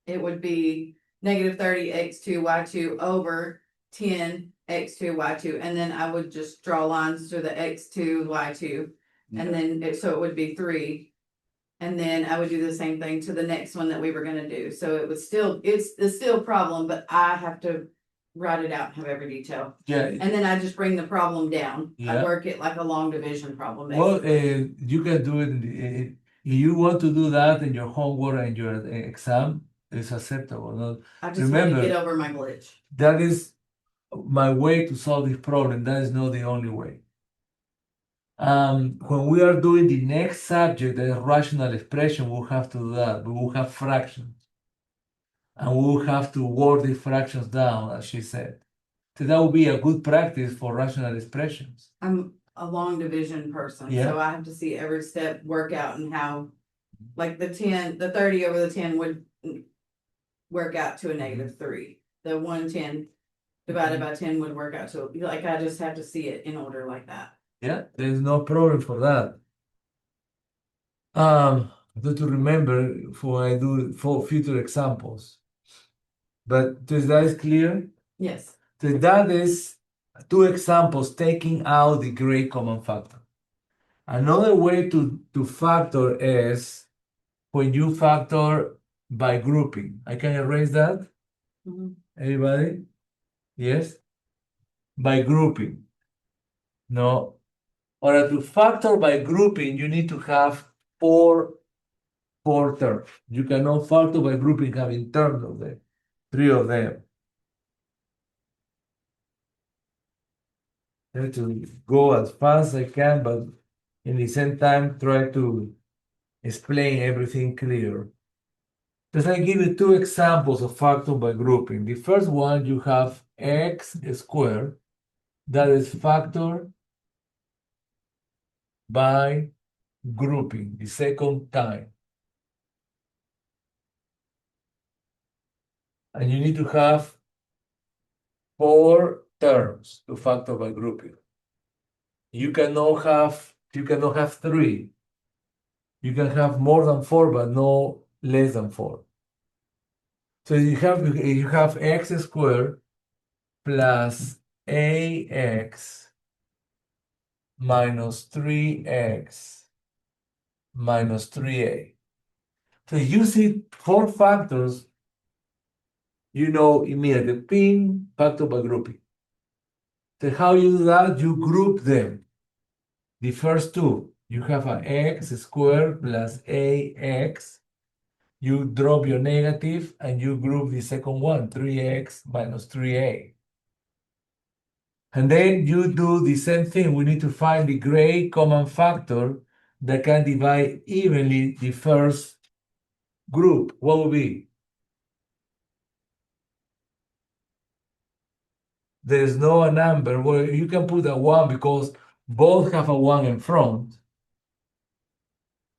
it would be -30 x2 y2 over 10 x2 y2, and then I would just draw lines to the x2 y2, and then so it would be 3. And then I would do the same thing to the next one that we were gonna do. So it was still, it's still a problem, but I have to write it out and have every detail. yeah. And then I just bring the problem down. I Yeah. work it like a long division problem. Well, basically. you can do it. If you want to do that in your homework and your exam, it's acceptable. No? I just want to remember- get over my glitch. That is my way to solve this problem. That is not the only way. When we are doing the next subject, the rational expression, we'll have to do that. We will have fractions. And we will have to work the fractions down, as she said. So that would be a good practice for rational expressions. I'm a long division person, Yeah. so I have to see every step work out and how, like the 30 over the 10 would work out to a -3. The 110 divided by 10 would work out to, like, I just have to see it in order like that. Yeah, there's no problem for that. Do to remember for I do for future examples. But does that is clear? Yes. So that is 2 examples taking out the great common factor. Another way to factor is when you factor by grouping. I can erase that. Mhm. Everybody? Yes? By grouping. No. Or to factor by grouping, you need to have four terms. You cannot factor by grouping having terms of them, 3 of them. I have to go as fast as I can, but in the same time, try to explain everything clear. Just I give you 2 examples of factor by grouping. The first one, you have x squared, that is factor by grouping, the second time. And you need to have 4 terms to factor by grouping. You cannot have 3. You can have more than 4, but no less than 4. So you have x squared plus ax minus 3x minus 3a. So you see 4 factors, you know immediately, ping, factor by grouping. So how you do that? You group them. The first 2, you have an x squared plus ax. You drop your negative and you group the second one, 3x minus 3a. And then you do the same thing. We need to find the great common factor that can divide evenly the first group. What would be? There is no number where you can put a 1 because both have a 1 in front.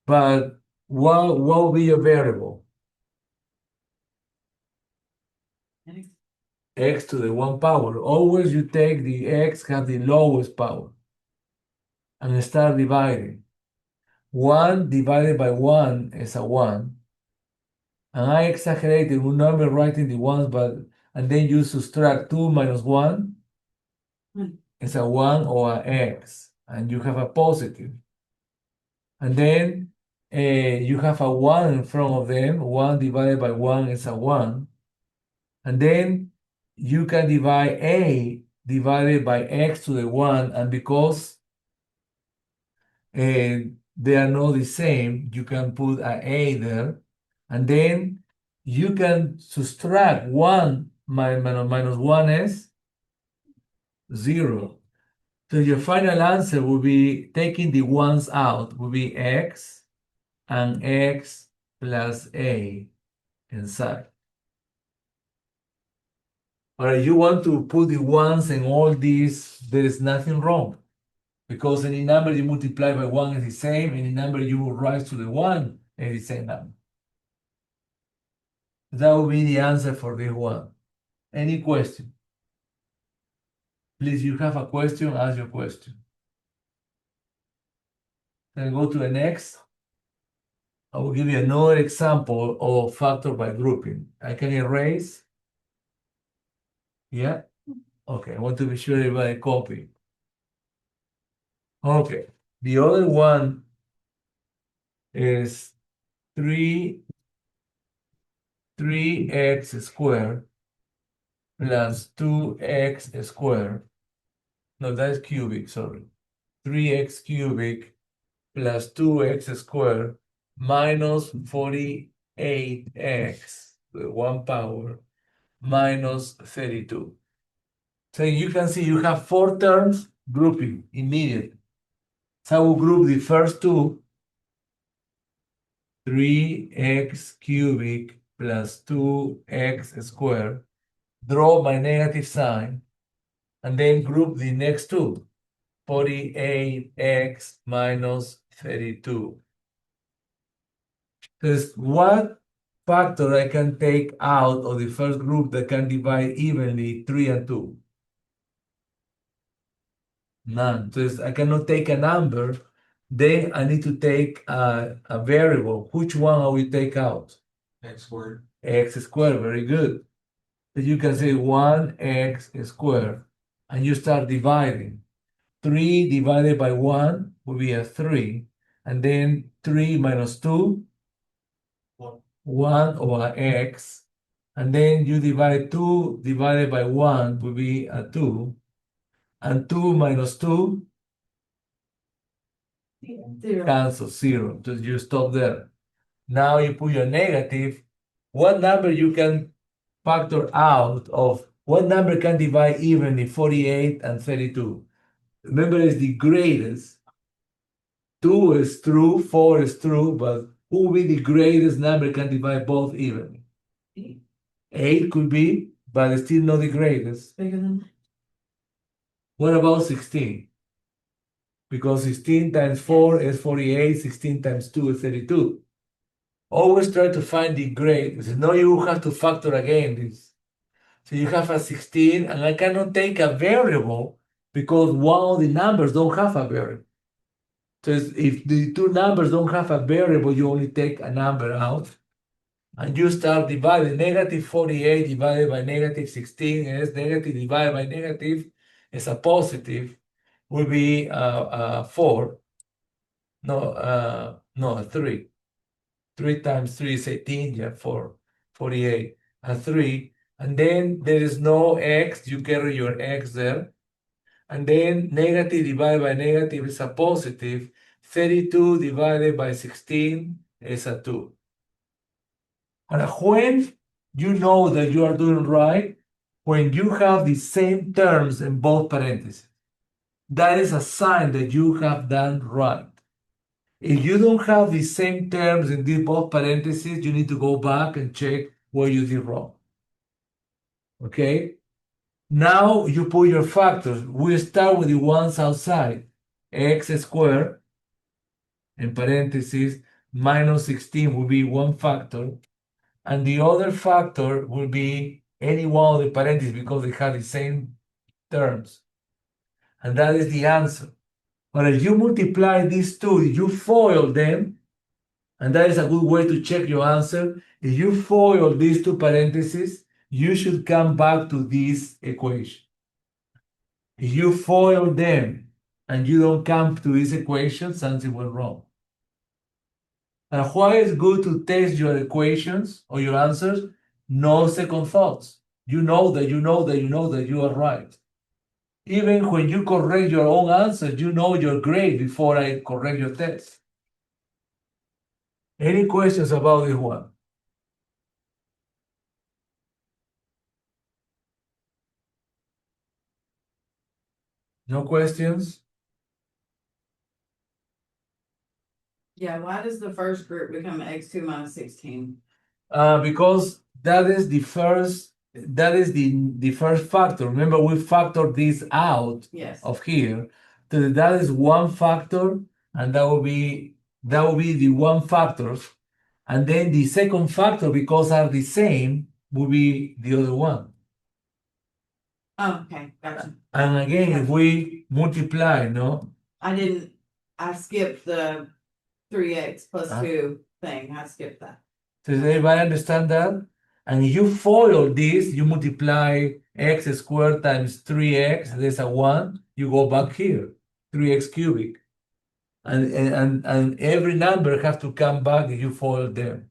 But what will be your variable? X to the 1 power. Always you take the x have the lowest power and start dividing. 1 divided by 1 is a 1. And I exaggerated, we normally writing the ones, and then you subtract 2 minus 1. It's a 1 or an x, and you have a positive. And then you have a 1 in front of them. 1 divided by 1 is a 1. And then you can divide a divided by x to the 1. And because they are not the same, you can put an a there. And then you can subtract 1 minus 1 is 0. So your final answer will be, taking the ones out, will be x and x plus a inside. Or if you want to put the ones in all these, there is nothing wrong. Because any number you multiply by 1 is the same, any number you will rise to the 1 is the same number. That will be the answer for this one. Any question? Please, you have a question, ask your question. Then go to the next. I will give you another example of factor by grouping. I can erase. Yeah? Okay, I want to be sure everybody copy. Okay, the other one is 3x squared plus 2x squared. No, that's cubic, sorry. 3x cubic plus 2x squared minus 48x, the 1 power, minus 32. So you can see you have 4 terms grouping immediately. So I will group the first two, 3x cubic plus 2x squared, draw my negative sign, and then group the next two, 48x minus 32. Because what factor I can take out of the first group that can divide evenly 3 and 2? None. So I cannot take a number. Then I need to take a variable. Which one I will take out? X squared. X squared. Very good. So you can say 1x squared, and you start dividing. 3 divided by 1 will be a 3. And then 3 minus 2, 1 over x. And then you divide 2 divided by 1 will be a 2. And 2 minus 2 Zero. cancel 0. So you stop there. Now you put your negative. What number you can factor out of, what number can divide evenly 48 and 32? Remember, it's the greatest. 2 is true, 4 is true, but who will be the greatest number can divide both evenly? 8 could be, but it's still not the greatest. Bigger than. What about 16? Because 16 times 4 is 48, 16 times 2 is 32. Always try to find the greatest. No, you have to factor again this. So you have a 16, and I cannot take a variable because one of the numbers don't have a variable. So if the two numbers don't have a variable, you only take a number out. And you start dividing. Negative 48 divided by negative 16 is negative divided by negative is a positive, will be 4. No, 3. 3 times 3 is 18, yeah, 4, 48, and 3. And then there is no x, you carry your x there. And then negative divided by negative is a positive. 32 divided by 16 is a 2. And when you know that you are doing right, when you have the same terms in both parentheses, that is a sign that you have done right. If you don't have the same terms in these both parentheses, you need to go back and check where you did wrong. Okay? Now you put your factors. We start with the ones outside. X squared, in parentheses, minus 16 will be one factor. And the other factor will be any one of the parentheses because they have the same terms. And that is the answer. But if you multiply these two, you FOIL them, and that is a good way to check your answer. If you FOIL these two parentheses, you should come back to this equation. If you FOIL them and you don't come to this equation, something went wrong. And why it's good to test your equations or your answers? No second thoughts. You know that you are right. Even when you correct your own answers, you know your grade before I correct your test. Any questions about this one? No questions? Yeah, why does the first group become x2 minus 16? Because that is the first factor. Remember, we factored this out Yes. of here. So that is one factor, and that will be the one factor. And then the second factor, because are the same, will be the other one. Oh, okay, gotcha. And again, if we multiply, no, I skipped the 3x plus Uh-huh. 2 thing. I skipped that. does everybody understand that? And if you FOIL this, you multiply x squared times 3x, there's a 1, you go back here, 3x cubic. And every number has to come back if you FOIL them.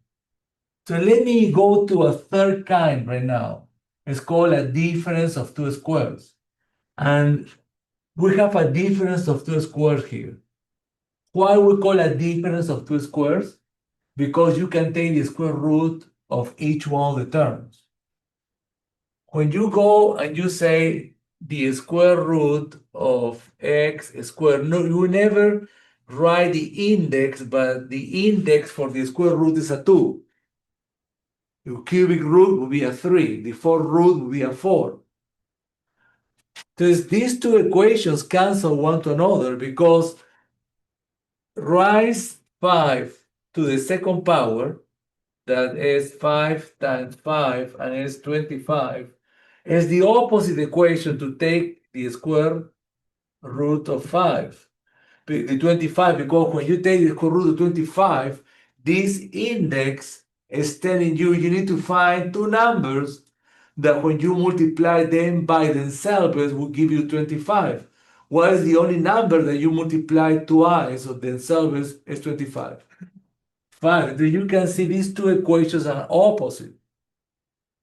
So let me go to a third kind right now. It's called a difference of two squares. And we have a difference of two squares here. Why we call a difference of two squares? Because you can take the square root of each one of the terms. When you go and you say the square root of x squared, no, you never write the index, but the index for the square root is a 2. The cubic root will be a 3. The fourth root will be a 4. So these two equations cancel one to another because raise 5 to the second power, that is 5 times 5, and it's 25, is the opposite equation to take the square root of 5, the 25, because when you take the square root of 25, this index is telling you need to find two numbers that when you multiply them by themselves will give you 25. What is the only number that you multiply twice of themselves is 25? 5. So you can see these two equations are opposite.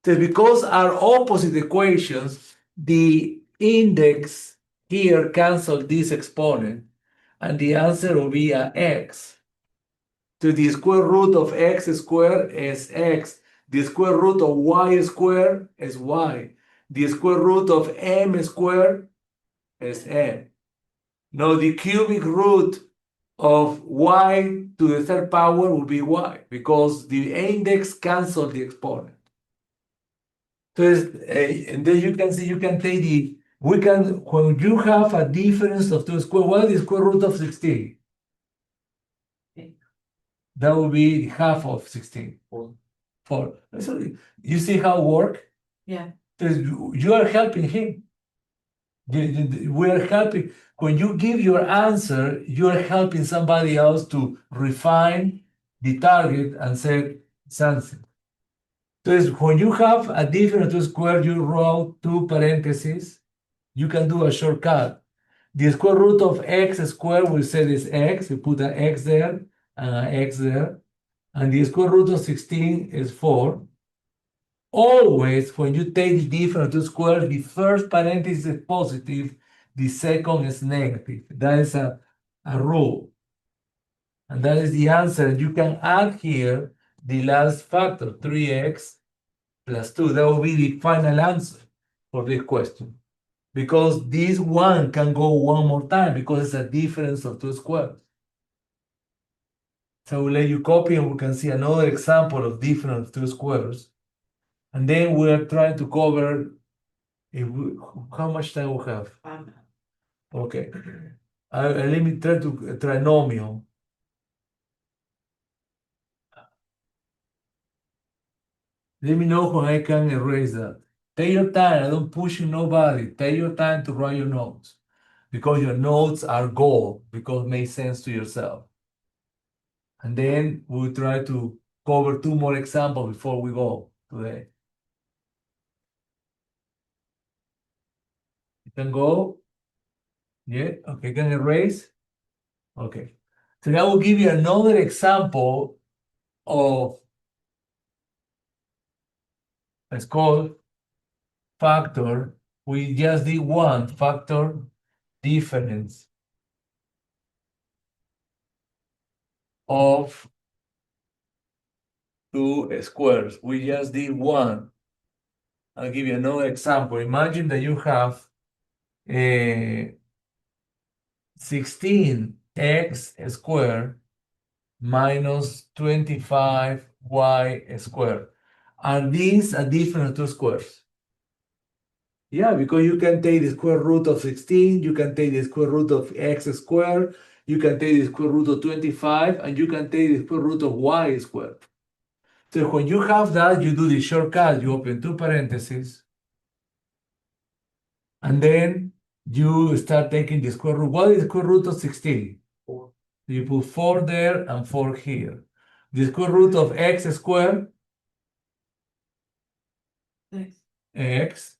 So because are opposite equations, the index here cancel this exponent, and the answer will be a x. So the square root of x squared is x. The square root of y squared is y. The square root of m squared is m. Now the cubic root of y to the third power will be y, because the index cancels the exponent. So and then you can see, you can take when you have a difference of two square, what is the square root of 16? That will be half of 16. 4. So you see how it works? Yeah. You are helping him. We are helping. When you give your answer, you are helping somebody else to refine the target and say something. So when you have a difference of two square, you wrote two parentheses. You can do a shortcut. The square root of x squared, we said is x. You put an x there and an x there. And the square root of 16 is 4. Always, when you take the difference of two squares, the first parenthesis is positive, the second is negative. That is a rule. And that is the answer. You can add here the last factor, 3x plus 2. That will be the final answer for this question. Because this one can go one more time because it's a difference of two squares. So I will let you copy and we can see another example of difference of two squares. And then we are trying to cover how much time we have. Okay. Let me try to trinomial. Let me know when I can erase that. Take your time. I don't push nobody. Take your time to write your notes. Because your notes are gold. Because it makes sense to yourself. And then we'll try to cover two more examples before we go today. You can go? Yeah? Okay, can erase? Okay. So I will give you another example of, let's call factor, we just did one factor difference of two squares. We just did one. I'll give you another example. Imagine that you have a 16x squared minus 25y squared. Are these a different two squares? Yeah, because you can take the square root of 16, you can take the square root of x squared, you can take the square root of 25, and you can take the square root of y squared. So when you have that, you do the shortcut, you open two parentheses, and then you start taking the square root. What is the square root of 16? 4. You put 4 there and 4 here. The square root of x squared, Thanks. x.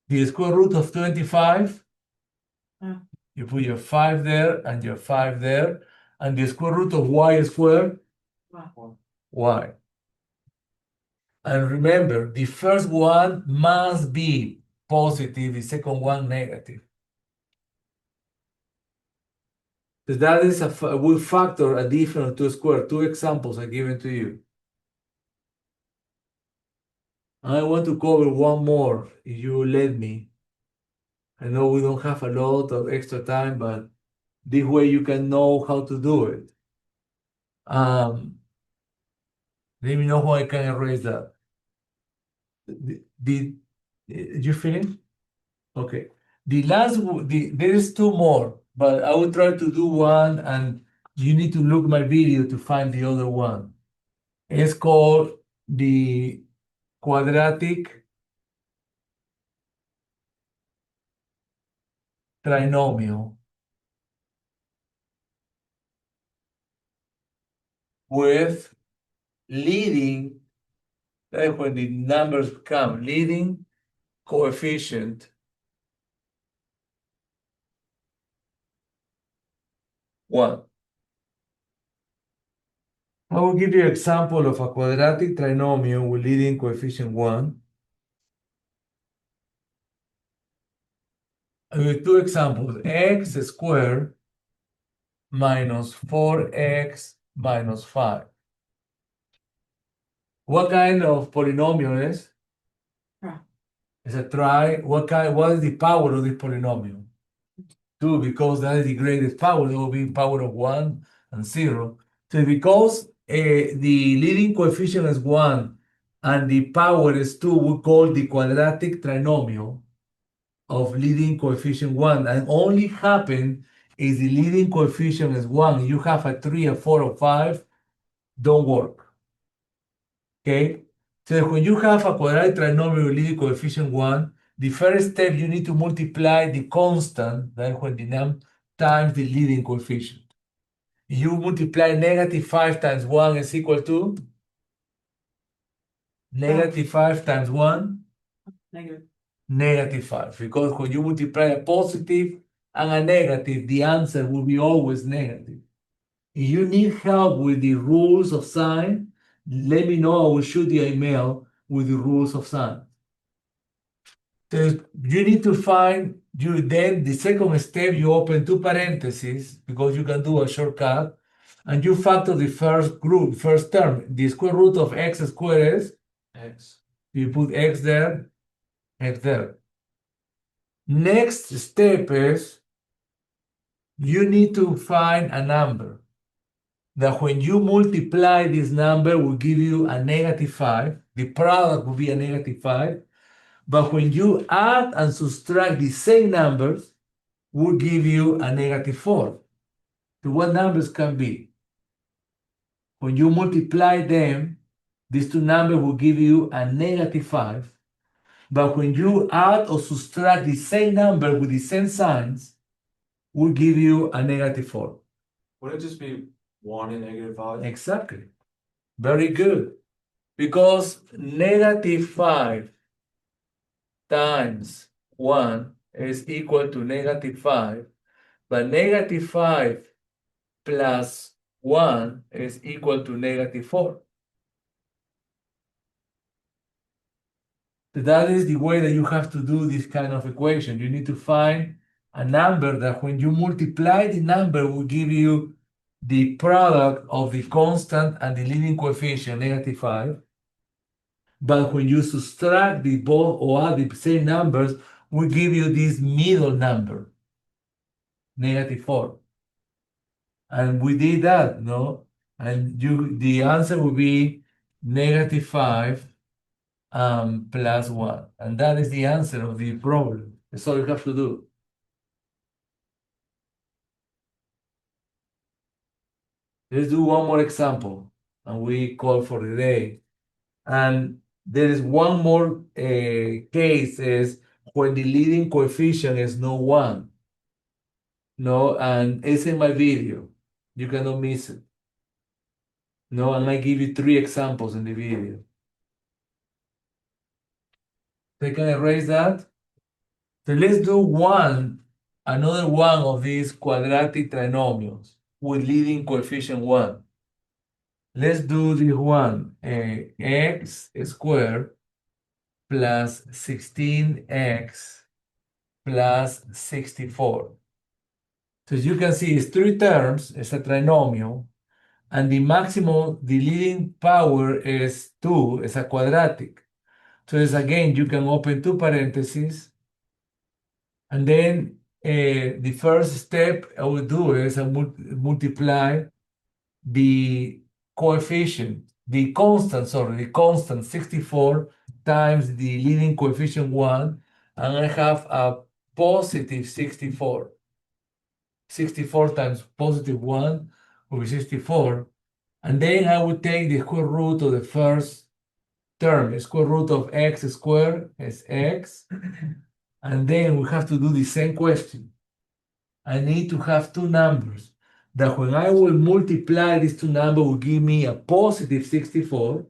The square root of 25, Oh. you put your 5 there and your 5 there. And the square root of y squared, Wow. y. And remember, the first one must be positive, the second one negative. So that is we factor a difference of two squares. Two examples are given to you. I want to cover one more, if you let me. I know we don't have a lot of extra time, but this way you can know how to do it. Let me know how I can erase that. Did you finish? Okay. There is two more, but I will try to do one, and you need to look my video to find the other one. It's called the quadratic trinomial with leading, that's when the numbers come, leading coefficient 1. I will give you an example of a quadratic trinomial with leading coefficient 1. With two examples, x squared minus 4x minus 5. What kind of polynomial is? Tri. It's a trie. What is the power of this polynomial? 2, because that is the greatest power. There will be power of 1 and 0. So because the leading coefficient is 1 and the power is 2, we call the quadratic trinomial of leading coefficient 1. And only happen is the leading coefficient is 1. You have a 3, a 4, or 5, don't work. Okay? So when you have a quadratic trinomial with leading coefficient 1, the first step you need to multiply the constant, that when the num times the leading coefficient. You multiply negative 5 times 1 is equal to negative 5 times 1, Negative. negative 5. Because when you multiply a positive and a negative, the answer will be always negative. If you need help with the rules of sign, let me know. I will shoot you an email with the rules of sign. So you need to find, then the second step, you open two parentheses because you can do a shortcut, and you factor the first term. The square root of x squared is, X. you put x there, x there. Next step is, you need to find a number that when you multiply this number will give you a negative 5. The product will be a negative 5. But when you add and subtract the same numbers, will give you a negative 4. So what numbers can be? When you multiply them, these two numbers will give you a negative 5. But when you add or subtract the same number with the same signs, will give you a negative 4. Would it just be 1 and negative 5? Exactly. Very good. Because negative 5 times 1 is equal to negative 5, but negative 5 plus 1 is equal to -4. That is the way that you have to do this kind of equation. You need to find a number that when you multiply the number will give you the product of the constant and the leading coefficient, -5. But when you subtract the both or add the same numbers, will give you this middle number, -4. And we did that, no? And the answer will be -5 plus 1. And that is the answer of the problem. That's all you have to do. Let's do one more example, and we call for the day. And there is one more case is when the leading coefficient is no 1. No, and it's in my video. You cannot miss it. No, and I give you 3 examples in the video. So I can erase that. So let's do another one of these quadratic trinomials with leading coefficient 1. Let's do this one, x squared plus 16x plus 64. So as you can see, it's 3 terms, it's a trinomial, and the leading power is 2, it's a quadratic. So it's again, you can open 2 parentheses, and then the first step I will do is I multiply the the constant 64 times the leading coefficient 1, and I have a positive 64. 64 times positive 1 will be 64. And then I will take the square root of the first term. The square root of x squared is x. And then we have to do the same question. I need to have 2 numbers that when I will multiply these 2 numbers will give me a positive 64.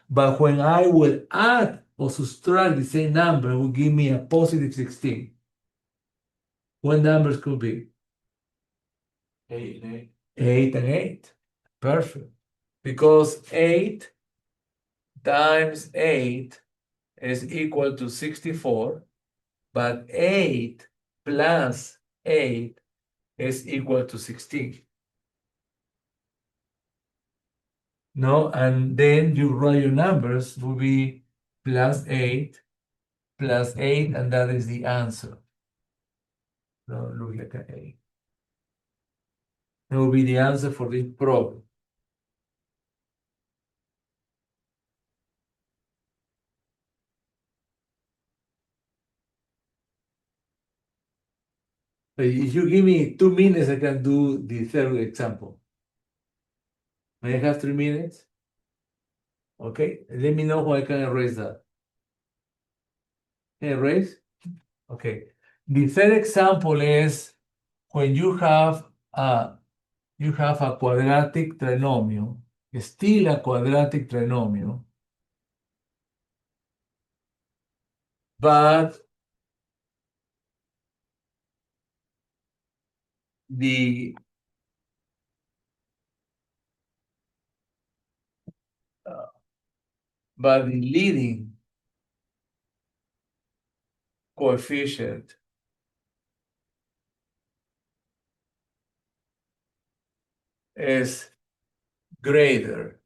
But when I will add or subtract the same number, it will give me a positive 16. What numbers could be? 8 and 8. 8 and 8. Perfect. Because 8 times 8 is equal to 64, but 8 plus 8 is equal to 16. No, and then you write your numbers will be plus 8, and that is the answer. No, look like an 8. That will be the answer for this problem. If you give me 2 minutes, I can do the third example. May I have 3 minutes? Okay, let me know when I can erase that. Can I erase? Okay. The third example is when you have a quadratic trinomial, still a quadratic trinomial, but the leading coefficient is greater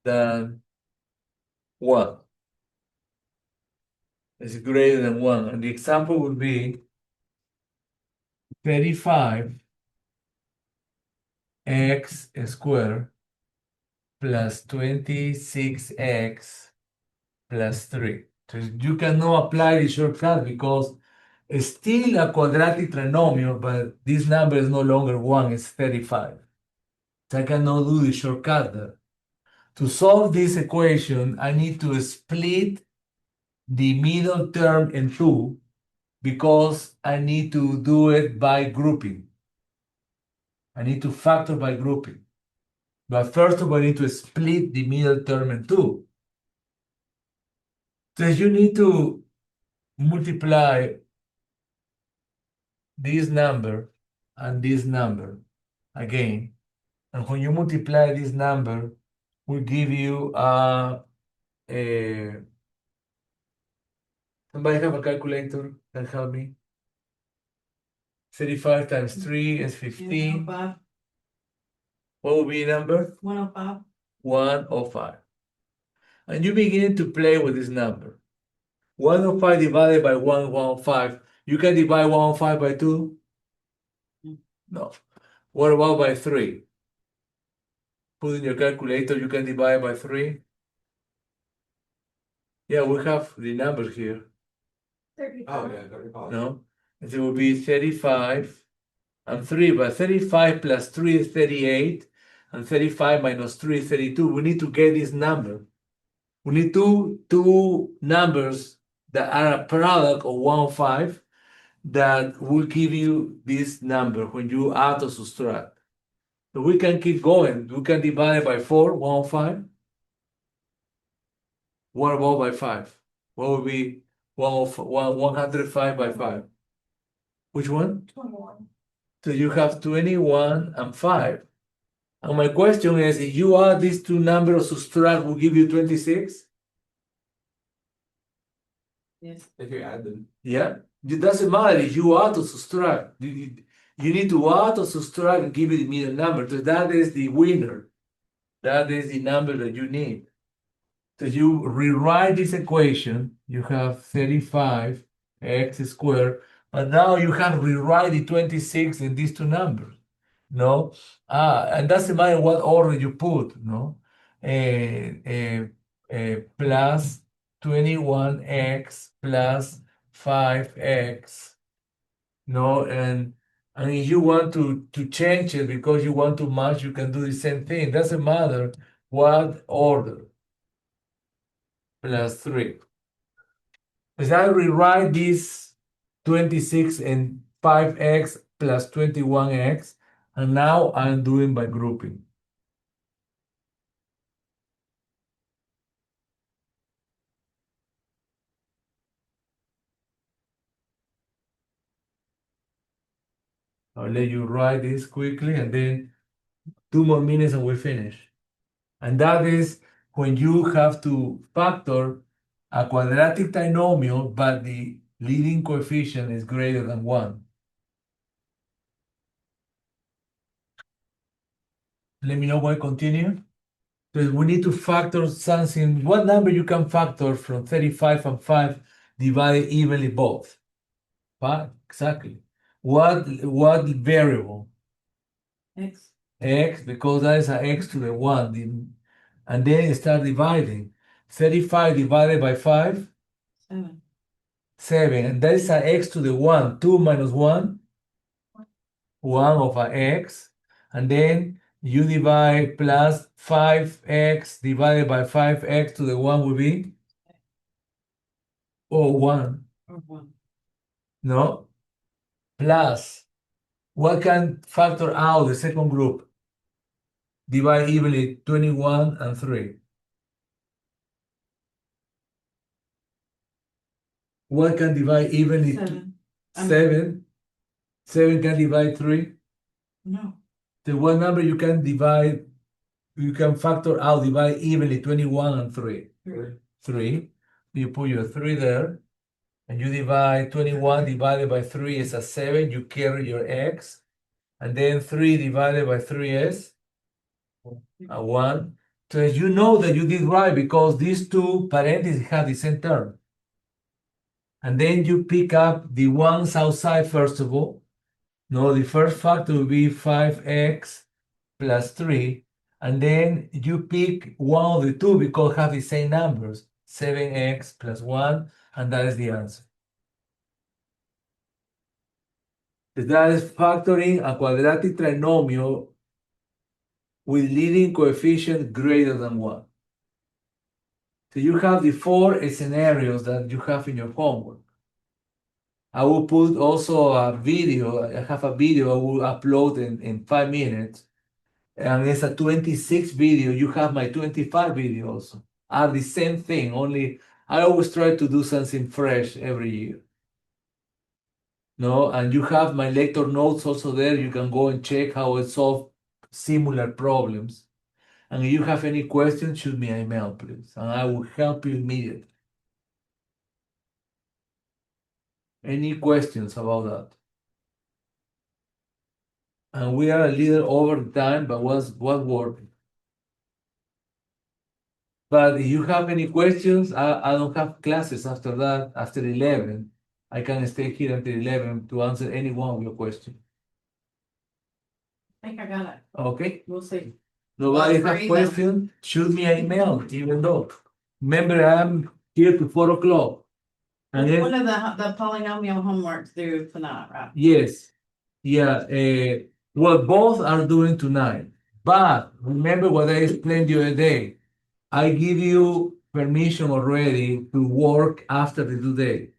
than 1. It's greater than 1. And the example would be 35x squared plus 26x plus 3. So you cannot apply the shortcut because it's still a quadratic trinomial, but this number is no longer 1, it's 35. So I cannot do the shortcut there. To solve this equation, I need to split the middle term in 2 because I need to do it by grouping. I need to factor by grouping. But first of all, I need to split the middle term in 2. So you need to multiply this number and this number. again. And when you multiply this number, will give you somebody have a calculator can help me? 35 times 3 is 15. 105, What will be the number? 105. 105. And you begin to play with this number. 105 divided by 115. You can divide 105 by 2? No. What about by 3? Put in your calculator, you can divide by 3. Yeah, we have the numbers here. 35. Oh, yeah, 35. No? It will be 35 and 3, but 35 plus 3 is 38, and 35 minus 3 is 32. We need to get this number. We need two numbers that are a product of 105 that will give you this number when you add or subtract. So we can keep going. We can divide it by 4, 105. What about by 5? What would be 105 by 5? Which one? 21. So you have 21 and 5. And my question is, if you add these two numbers or subtract, will give you 26? Yes. If you add them. Yeah? It doesn't matter if you add or subtract. You need to add or subtract and give it the middle number. So that is the winner. That is the number that you need. So you rewrite this equation, you have 35 x squared, but now you have rewrite the 26 in these two numbers. No? And doesn't matter what order you put, no? Plus 21x plus 5x, no? And if you want to change it because you want to match, you can do the same thing. Doesn't matter what order. Plus 3. As I rewrite this 26 and 5x plus 21x, and now I'm doing by grouping. I'll let you write this quickly, and then 2 more minutes and we finish. And that is when you have to factor a quadratic trinomial, but the leading coefficient is greater than 1. Let me know when I continue. So we need to factor something. What number you can factor from 35 and 5 divided evenly both? 5, exactly. What variable? X. X, because that is an x to the 1. And then you start dividing. 35 divided by 5? 7. 7. And that is an x to the 1. 2 minus 1? 1 over x. And then you divide plus 5x divided by 5x to the 1 will be? Oh, 1. Or 1. No? Plus, what can factor out the second group? Divide evenly 21 and 3. What can divide evenly? 7. 7. 7 can divide 3. No. The one number you can divide, you can factor out, divide evenly 21 and 3. 3. You put your 3 there, and you divide 21 divided by 3 is a 7. You carry your x, and then 3 divided by 3 is a 1. So you know that you did right because these two parentheses have the same term. And then you pick up the ones outside first of all. No, the first factor will be 5x plus 3. And then you pick one of the two because have the same numbers, 7x plus 1, and that is the answer. That is factoring a quadratic trinomial with leading coefficient greater than 1. So you have the 4 scenarios that you have in your homework. I will put also a video. I have a video I will upload in 5 minutes. And it's a 26 video. You have my 25 video also. Are the same thing, only I always try to do something fresh every year. No, and you have my lecture notes also there. You can go and check how I solve similar problems. And if you have any questions, shoot me an email, please, and I will help you immediately. Any questions about that? And we are a little over time, but was working. But if you have any questions, I don't have classes after that, after 11. I can stay here until 11 to answer any one of your questions. I think I got it. Okay? We'll see. Nobody for have email. question? Shoot me an email, even though. Remember, I'm here to 4 o'clock. And then, One of the polynomial homeworks due tonight, right? yes, yeah, well, both are doing tonight. But remember what I explained the other day. I give you permission already to work after the due date.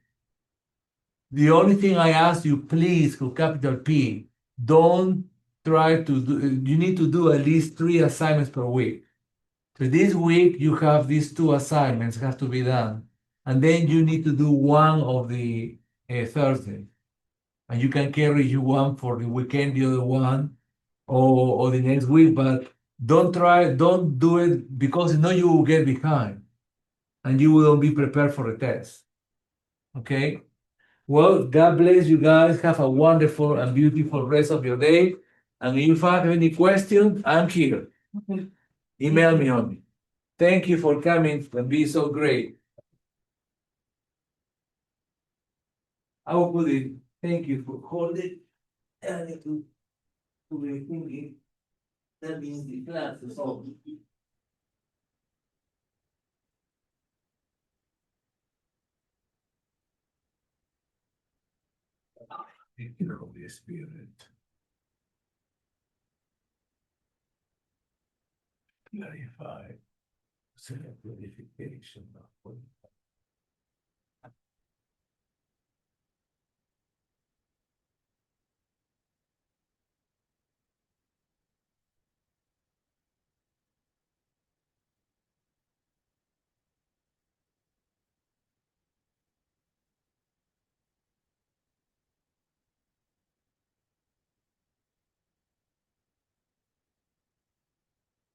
The only thing I ask you, please, with capital P, don't try to do, you need to do at least 3 assignments per week. So this week you have these 2 assignments have to be done. And then you need to do one of the Thursday. And you can carry you one for the weekend, the other one, or the next week, but don't do it because you know you will get behind and you will be prepared for the test. Okay? Well, God bless you guys. Have a wonderful and beautiful rest of your day. And if you have any questions, I'm here. Okay. Email me on me. Thank you for coming and being so great. I will put it. Thank you for holding. And to be thinking. That means the class is over. Thank you, Holy Spirit. Clarify. Self-purification.